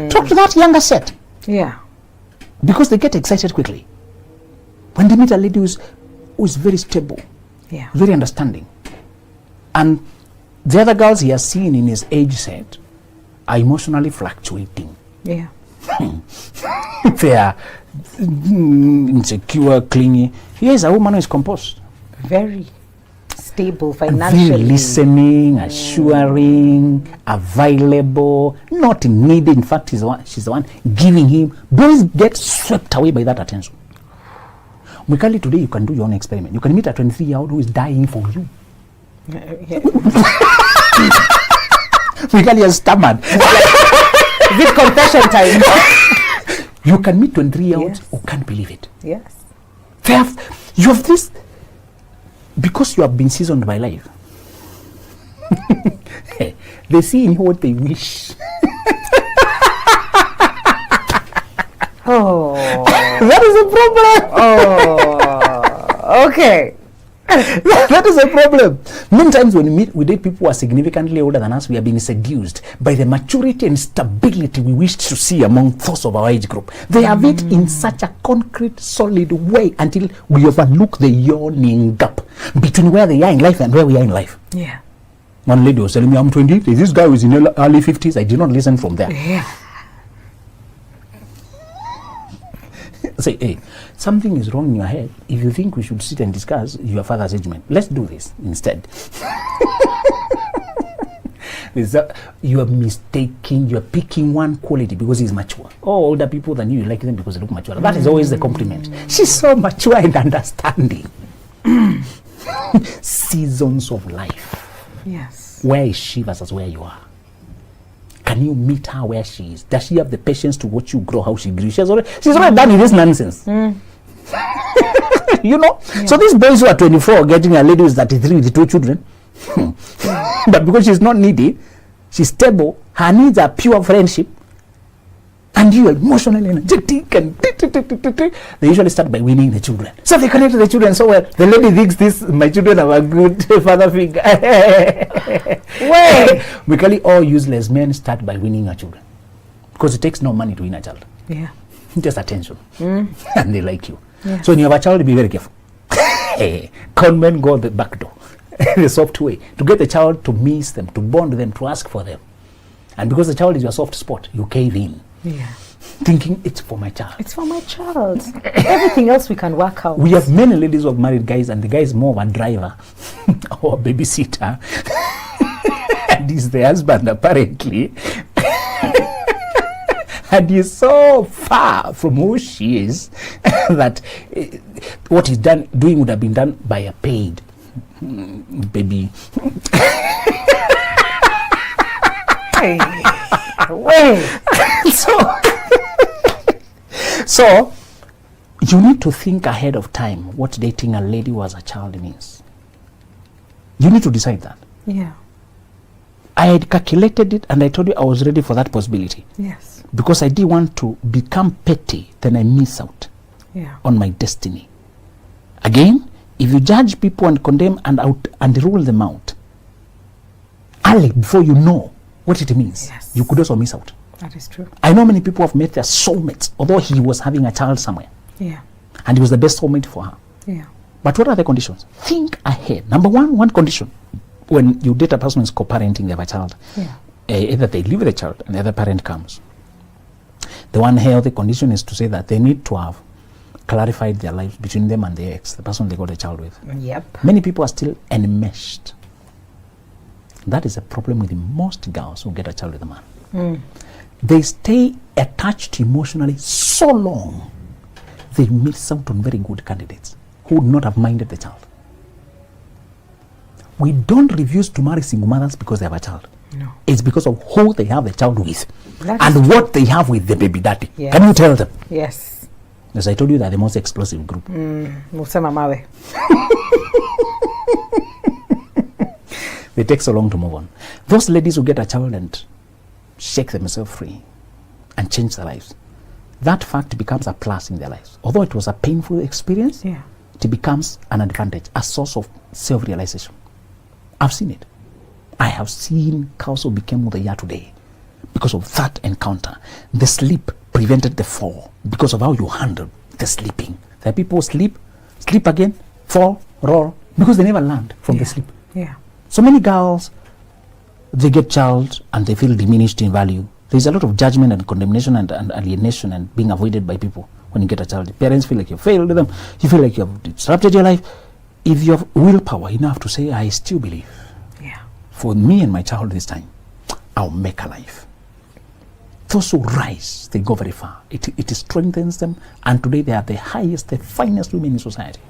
Talk to that younger set. Yeah. Because they get excited quickly. When they meet a lady who is very stable, Yeah. very understanding, and the other girls he has seen in his age set are emotionally fluctuating. Yeah. They are insecure, clingy. Here is a woman who is composed. Very stable Very financially. listening, assuring, available, not needy. In fact, she's the one giving him. Boys get swept away by that attention. Mikali, today you can do your own experiment. You can meet a 23-year-old who is dying for you. Yeah. Mikali has stammered. Is it confession time? You can meet 23-year-olds Yes. who can't believe it. Yes. You have this, because you have been seasoned by life. They see in you what they wish. Oh. That is a problem. Oh. Okay. That is a problem. Many times when we date people who are significantly older than us, we are being seduced by the maturity and stability we wish to see among those of our age group. They have it in such a concrete, solid way until we overlook the yawning gap between where they are in life and where we are in life. Yeah. One lady was telling me, I'm 20, this guy was in early 50s. I did not listen from there. Yeah. Say, hey, something is wrong in your head. If you think we should sit and discuss your father's judgment, let's do this instead. You are mistaking, you are picking one quality because he's mature. Oh, older people than you like them because they look mature. That is always the compliment. She's so mature and understanding. Seasons of life. Yes. Where is she versus where you are? Can you meet her where she is? Does she have the patience to watch you grow how she grew? She's already done with this nonsense. You know? Yeah. So these boys who are 24 getting a lady who is 33 with 2 children, but because she's not needy, she's stable, her needs are pure friendship, and you are emotionally energetic, and they usually start by winning the children. So they connect to the children so well. The lady thinks this, my children have a good father figure. Wait. Because all useless men start by winning your children. Because it takes no money to win a child. Yeah. Just attention. And they like you. Yes. So when you have a child, be very careful. Con men go the back door. The soft way. To get the child to miss them, to bond them, to ask for them. And because the child is your soft spot, you cave in. Yeah. Thinking it's for my child. It's for my child. Everything else we can work out. We have many ladies who have married guys, and the guy is more of a driver or a babysitter. And he's the husband, apparently. And he's so far from who she is that what he's doing would have been done by a paid baby. Hey. Wait. So you need to think ahead of time what dating a lady who has a child means. You need to decide that. Yeah. I had calculated it, and I told you I was ready for that possibility. Yes. Because I didn't want to become petty, then I miss out on my destiny. Again, if you judge people and condemn and rule them out early before you know what it means, you could also miss out. That is true. I know many people have met their soulmates, although he was having a child somewhere. Yeah. And he was the best soulmate for her. Yeah. But what are the conditions? Think ahead. Number one condition. When you date a person who is co-parenting, they have a child. Yeah. Either they live with the child and the other parent comes. The one healthy condition is to say that they need to have clarified their lives between them and their ex, the person they got a child with. Yep. Many people are still enmeshed. That is a problem with most girls who get a child with a man. they stay attached emotionally so long, they miss out on very good candidates who would not have minded the child. We don't refuse to marry single mothers because they have a child. No. It's because of who they have the child with That and is what they have with the baby daddy. Yes. Can you tell them? Yes. As I told you, they're the most explosive group. Musema mawe. They take so long to move on. Those ladies who get a child and shake themselves free and change their lives, that fact becomes a plus in their lives. Although it was a painful experience, Yeah. it becomes an advantage, a source of self-realization. I've seen it. I have seen cows who became who they are today because of that encounter. The sleep prevented the fall because of how you handle the sleeping. There are people who sleep again, fall, roll, because they never learned from the sleep. Yeah. So many girls, they get child and they feel diminished in value. There's a lot of judgment and condemnation and alienation and being avoided by people when you get a child. Parents feel like you failed them. You feel like you have disrupted your life. If you have willpower enough to say, I still believe, Yeah. for me and my child this time, I'll make a life. Those who rise, they go very far. It strengthens them, and today they are the highest, the finest women in society.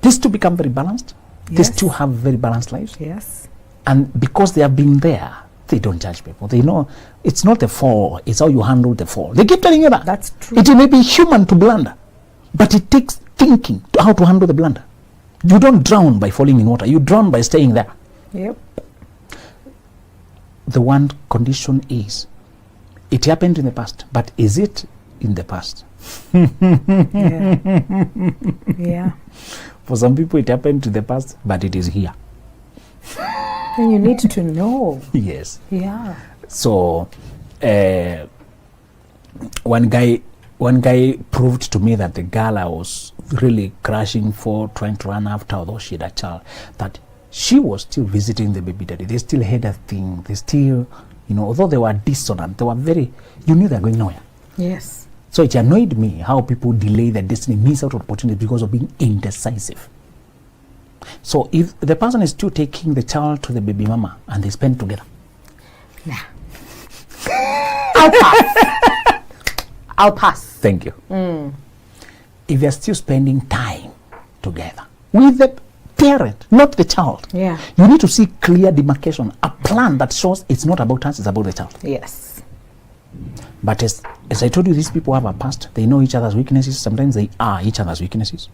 These two become very balanced. These Yes. two have very balanced lives. Yes. And because they have been there, they don't judge people. They know it's not the fall, it's how you handle the fall. They keep telling you that. That's true. It may be human to blunder, but it takes thinking to how to handle the blunder. You don't drown by falling in water. You drown by staying there. Yep. The one condition is, it happened in the past, but is it in the past? Yeah. Yeah. For some people, it happened in the past, but it is here. And you need to know. Yes. Yeah. So, one guy proved to me that the girl I was really crashing for, trying to run after, although she had a child, that she was still visiting the baby daddy. They still had a thing. They still, although they were dissonant, they were very, you knew they were going nowhere. Yes. So it annoyed me how people delay their destiny, miss out on opportunities because of being indecisive. So if the person is still taking the child to the baby mama and they spend together, I'll pass. thank you. If they're still spending time together with the parent, not the child, Yeah. you need to see clear demarcation, a plan that shows it's not about us, it's about the child. Yes. But as I told you, these people have a past. They know each other's weaknesses. Sometimes they are each other's weaknesses.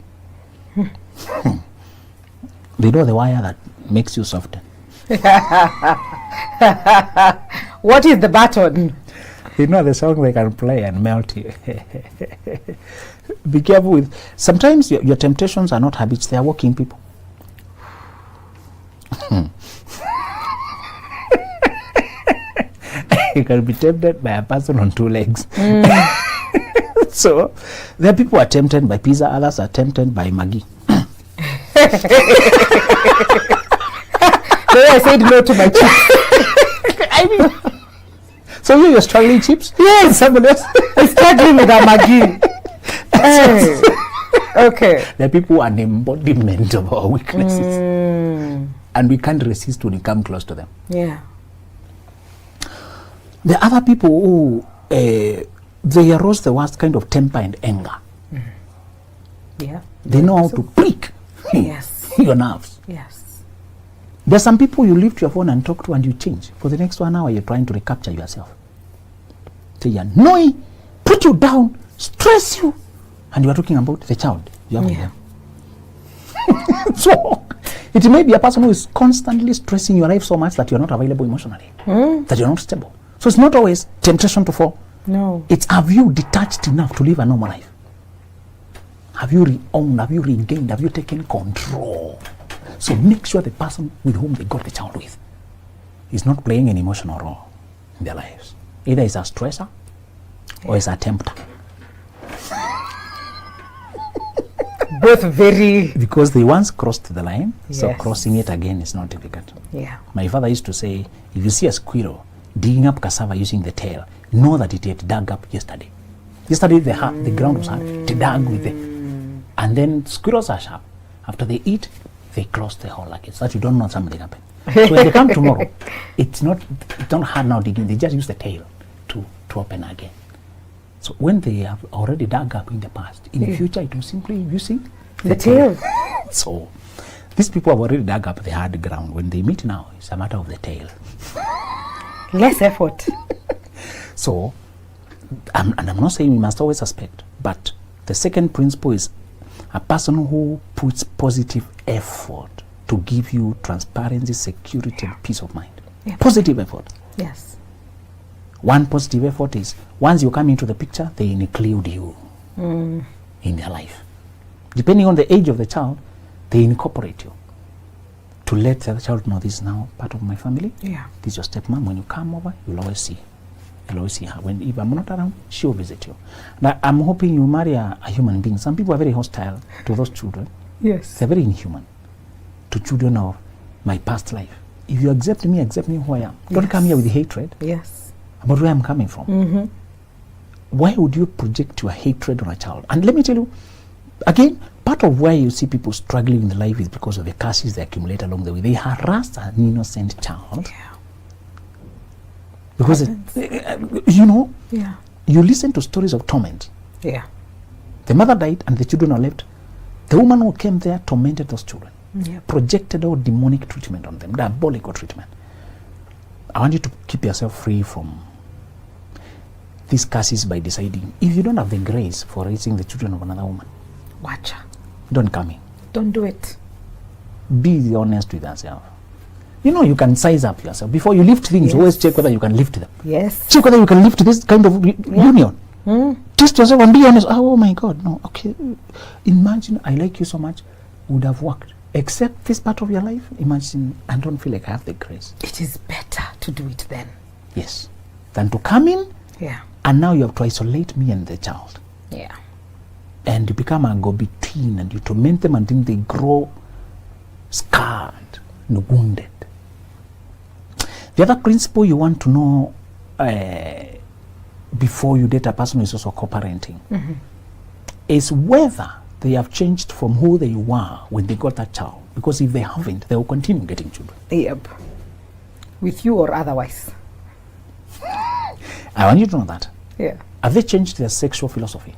They know the wire that makes you soften. What is the button? They know the song they can play and melt you. Be careful with. Sometimes your temptations are not habits; they are walking people. You can be tempted by a person on two legs. So there are people who are tempted by pizza, others are tempted by Maggie. So I said no to my chips. I mean, so you're struggling chips? Yes. Somebody else. I'm struggling with a Maggie. Hey. Okay. There are people who are an embodiment of our weaknesses. And we can't resist when we come close to them. Yeah. The other people who they arouse the worst kind of temper and anger. Yeah. They know how to prick Yes. your nerves. Yes. There are some people you lift your phone and talk to and you change. For the next 1 hour, you're trying to recapture yourself. They annoy, put you down, stress you. And you are talking about the child you have with them. So, it may be a person who is constantly stressing your life so much that you're not available emotionally, that you're not stable. So it's not always temptation to fall. No. It's have you detached enough to live a normal life? Have you re-owned? Have you regained? Have you taken control? So make sure the person with whom they got the child with is not playing an emotional role in their lives. Either it's a stressor or it's a tempter. Both very. Because they once crossed the line, so Yes. crossing it again is not difficult. Yeah. My father used to say, if you see a squirrel digging up cassava using the tail, know that it had dug up yesterday. Yesterday the ground was hard. It dug with the... And then squirrels are sharp. After they eat, they close the hole like it, so that you don't know something happened. So when they come tomorrow, it's not hard now digging. They just use the tail to to open again. So when they have already dug up in the past, in the future it will simply using The tail. So these people have already dug up the hard ground. When they meet now, it's a matter of the tail. Less effort. So, and I'm not saying we must always suspect, but the second principle is a person who puts positive effort to give you transparency, security, and peace of mind. Yeah. Positive effort. Yes. One positive effort is once you come into the picture, they include you in their life. Depending on the age of the child, they incorporate you to let the child know this is now part of my family. Yeah. This is your stepmom. When you come over, you'll always see. You'll always see her. If I'm not around, she'll visit you. Now, I'm hoping you marry a human being. Some people are very hostile to those children. Yes. They're very inhuman to children of my past life. If you accept me who I am. Don't come here with hatred Yes. about where I'm coming from. Why would you project your hatred on a child? And let me tell you, again, part of why you see people struggling in the life is because of the curses they accumulate along the way. They harass an innocent child. Yeah. Because, Yeah. you listen to stories of torment. Yeah. The mother died and the children are left. The woman who came there tormented those children. Yeah. Projected all demonic treatment on them, diabolical treatment. I want you to keep yourself free from these curses by deciding if you don't have the grace for raising the children of another woman, Watcha. don't come in. Don't do it. Be honest with yourself. You can size up yourself. Before you lift things, Yes. always check whether you can lift them. Yes. Check whether you can lift this kind of union. Test yourself and be honest. Oh my God, no, okay. Imagine I like you so much, would have worked. Except this part of your life, imagine I don't feel like I have the grace. It is better to do it then. Yes. Than to come in Yeah. and now you have to isolate me and the child. Yeah. And you become a go-between and you torment them until they grow scarred and wounded. The other principle you want to know before you date a person who is also co-parenting is whether they have changed from who they were when they got that child. Because if they haven't, they will continue getting children. Yep. With you or otherwise. I want you to know that. Yeah. Have they changed their sexual philosophy?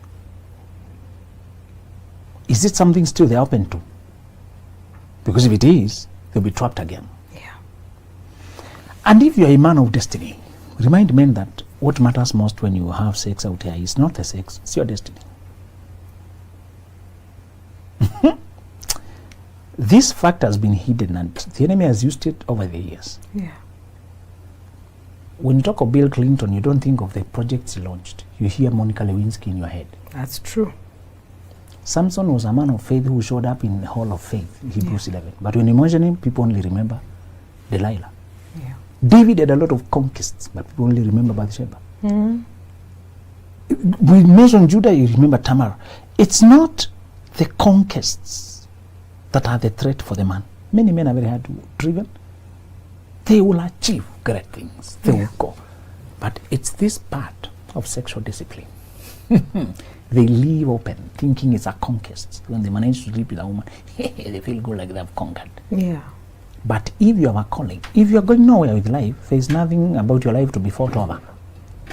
Is it something still they're open to? Because if it is, they'll be trapped again. Yeah. And if you're a man of destiny, remind men that what matters most when you have sex out here is not the sex, it's your destiny. This fact has been hidden and the enemy has used it over the years. Yeah. When you talk of Bill Clinton, you don't think of the projects he launched. You hear Monica Lewinsky in your head. That's true. Samson was a man of faith who showed up in the Hall of Faith, Hebrews 11. But when you mention him, people only remember Delilah. Yeah. David had a lot of conquests, but people only remember Bathsheba. We mention Judah, you remember Tamar. It's not the conquests that are the threat for the man. Many men are very hard driven. They will achieve great things. They will go. But it's this part of sexual discipline. They leave open, thinking it's a conquest. When they manage to sleep with a woman, they feel good like they've conquered. Yeah. But if you have a calling, if you're going nowhere with life, there's nothing about your life to be fought over.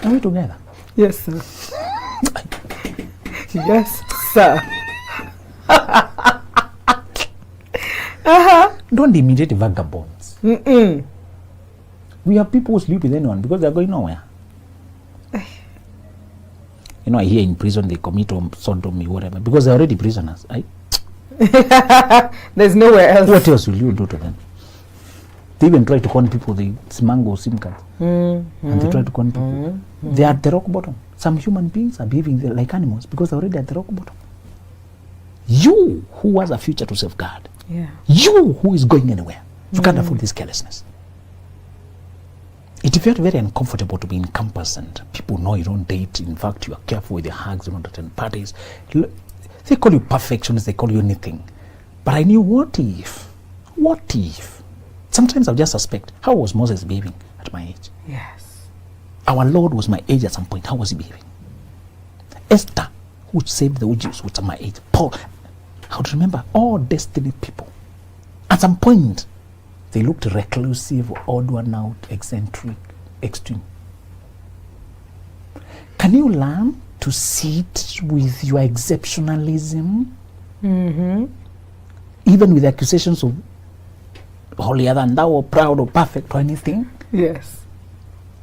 Are we together? Yes, sir. Yes, sir. Don't imitate vagabonds. We have people who sleep with anyone because they're going nowhere. I hear in prison they commit sodomy, whatever, because they're already prisoners. There's nowhere else. What else will you do to them? They even try to con people, they smuggle SIM cards. And they try to con people. They are at the rock bottom. Some human beings are behaving like animals because they're already at the rock bottom. You who has a future to safeguard, Yeah. you who is going anywhere, you can't afford this carelessness. It felt very uncomfortable to be in campus and people know you don't date. In fact, you are careful with your hugs, you don't attend parties. They call you perfectionist, they call you anything. But I knew, what if? Sometimes I'll just suspect, how was Moses behaving at my age? Yes. Our Lord was my age at some point. How was he behaving? Esther, who saved the Jews, was at my age. Paul, I would remember all destiny people. At some point, they looked reclusive, odd one out, eccentric, extreme. Can you learn to sit with your exceptionalism? Even with accusations of holier than thou or proud or perfect or anything? Yes.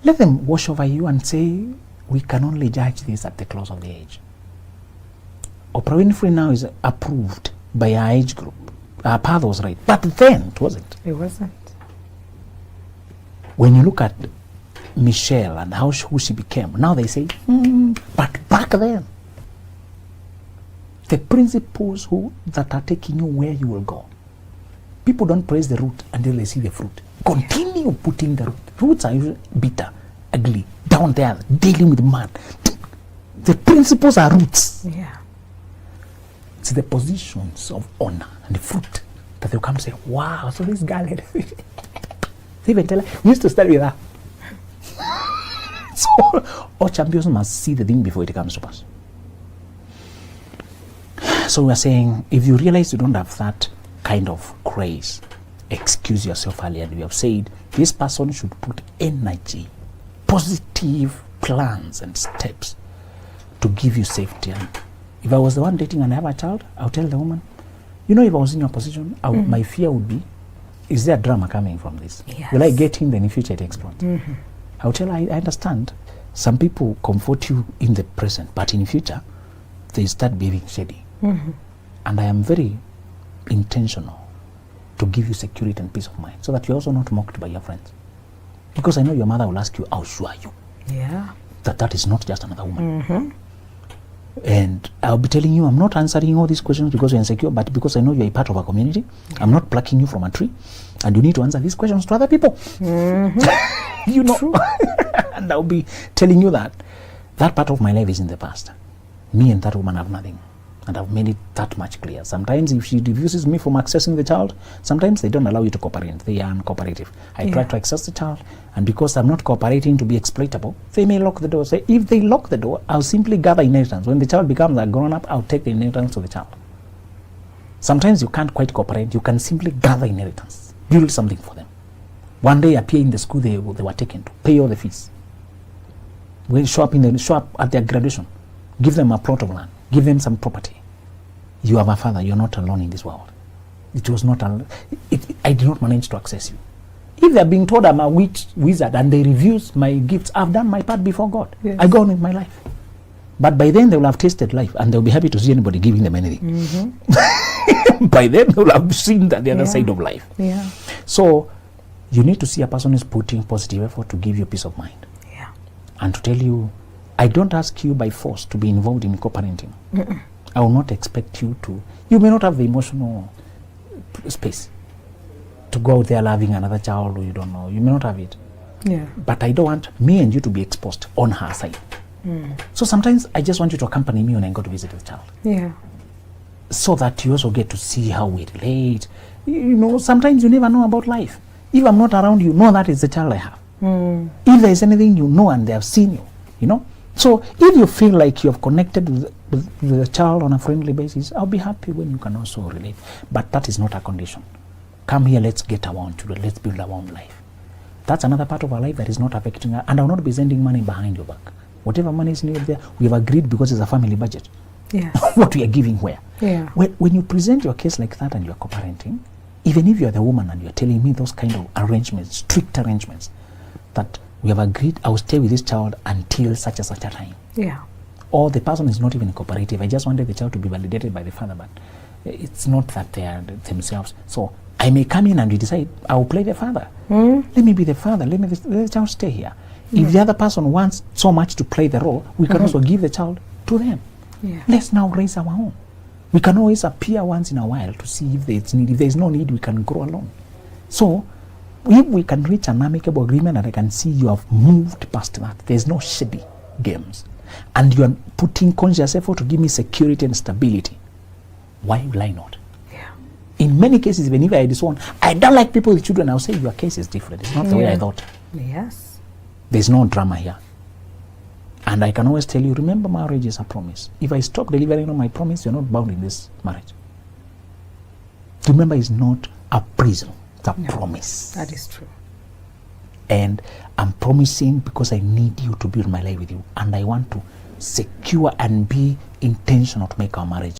Let them wash over you and say, we can only judge this at the close of the age. Oprah Winfrey now is approved by our age group. Our path was right. But then it wasn't. It wasn't. When you look at Michelle and who she became, now they say, but back then, the principles that are taking you where you will go. People don't praise the root until they see the fruit. Continue putting the root. Roots are usually bitter, ugly, down there, dealing with mud. The principles are roots. Yeah. It's the positions of honor and the fruit that they'll come and say, wow, so this girl had they even tell her, we used to study with her. So all champions must see the thing before it comes to pass. So we are saying, if you realize you don't have that kind of grace, excuse yourself earlier. And we have said this person should put energy, positive plans and steps to give you safety. And if I was the one dating and I have a child, I'll tell the woman, you know, if I was in your position, my fear would be, is there drama coming from this? Yes. Will I get him, then in future it explodes? I'll tell her, I understand. Some people comfort you in the present, but in future, they start behaving shady. And I am very intentional to give you security and peace of mind so that you're also not mocked by your friends. Because I know your mother will ask you, how sure are you? Yeah. That is not just another woman. And I'll be telling you, I'm not answering all these questions because you're insecure, but because I know you're a part of a community. I'm not plucking you from a tree. And you need to answer these questions to other people. You know. And I'll be telling you that part of my life is in the past. Me and that woman have nothing. And I've made it that much clear. Sometimes if she refuses me from accessing the child, sometimes they don't allow you to cooperate. They are uncooperative. I try to access the child, and because I'm not cooperating to be exploitable, they may lock the door. So if they lock the door, I'll simply gather inheritance. When the child becomes a grown-up, I'll take the inheritance to the child. Sometimes you can't quite cooperate. You can simply gather inheritance. Build something for them. One day appear in the school they were taken to. Pay all the fees. We'll show up at their graduation. Give them a plot of land. Give them some property. You have a father. You're not alone in this world. It was not. I did not manage to access you. If they're being told I'm a wizard and they refuse my gifts, I've done my part before God. Yes. I go on with my life. But by then they will have tasted life and they'll be happy to see anybody giving them anything. By then they will have seen the other side of life. Yeah. So you need to see a person who's putting positive effort to give you peace of mind. Yeah. And to tell you, I don't ask you by force to be involved in co-parenting. I will not expect you to. You may not have the emotional space to go out there loving another child who you don't know. You may not have it. Yeah. But I don't want me and you to be exposed on her side. So sometimes I just want you to accompany me when I go to visit the child. Yeah. So that you also get to see how we relate. You know, sometimes you never know about life. If I'm not around, you know that is the child I have. If there is anything you know and they have seen you, you know. So if you feel like you have connected with the child on a friendly basis, I'll be happy when you can also relate. But that is not a condition. Come here, let's get our own children, let's build our own life. That's another part of our life that is not affecting us. And I will not be sending money behind your back. Whatever money is needed there, we have agreed because it's a family budget. Yeah. What we are giving where. Yeah. When you present your case like that and you're co-parenting, even if you're the woman and you're telling me those kind of arrangements, strict arrangements, that we have agreed I will stay with this child until such a time. Yeah. Or the person is not even cooperative. I just wanted the child to be validated by the father, but it's not that they are themselves. So I may come in and we decide, I will play the father. Let me be the father. Let the child stay here. If the other person wants so much to play the role, we can also give the child to them. Yeah. Let's now raise our own. We can always appear once in a while to see if there's need. If there's no need, we can grow alone. So if we can reach an amicable agreement and I can see you have moved past that, there's no shady games, and you are putting conscious effort to give me security and stability, why will I not? Yeah. In many cases, even if I disown, I don't like people with children, I'll say your case is different. It's not the way I thought. Yes. There's no drama here. And I can always tell you, remember, marriage is a promise. If I stop delivering on my promise, you're not bound in this marriage. Remember, it's not a prison. It's a promise. That is true. and I'm promising because I need you to build my life with you, and I want to secure and be intentional to make our marriage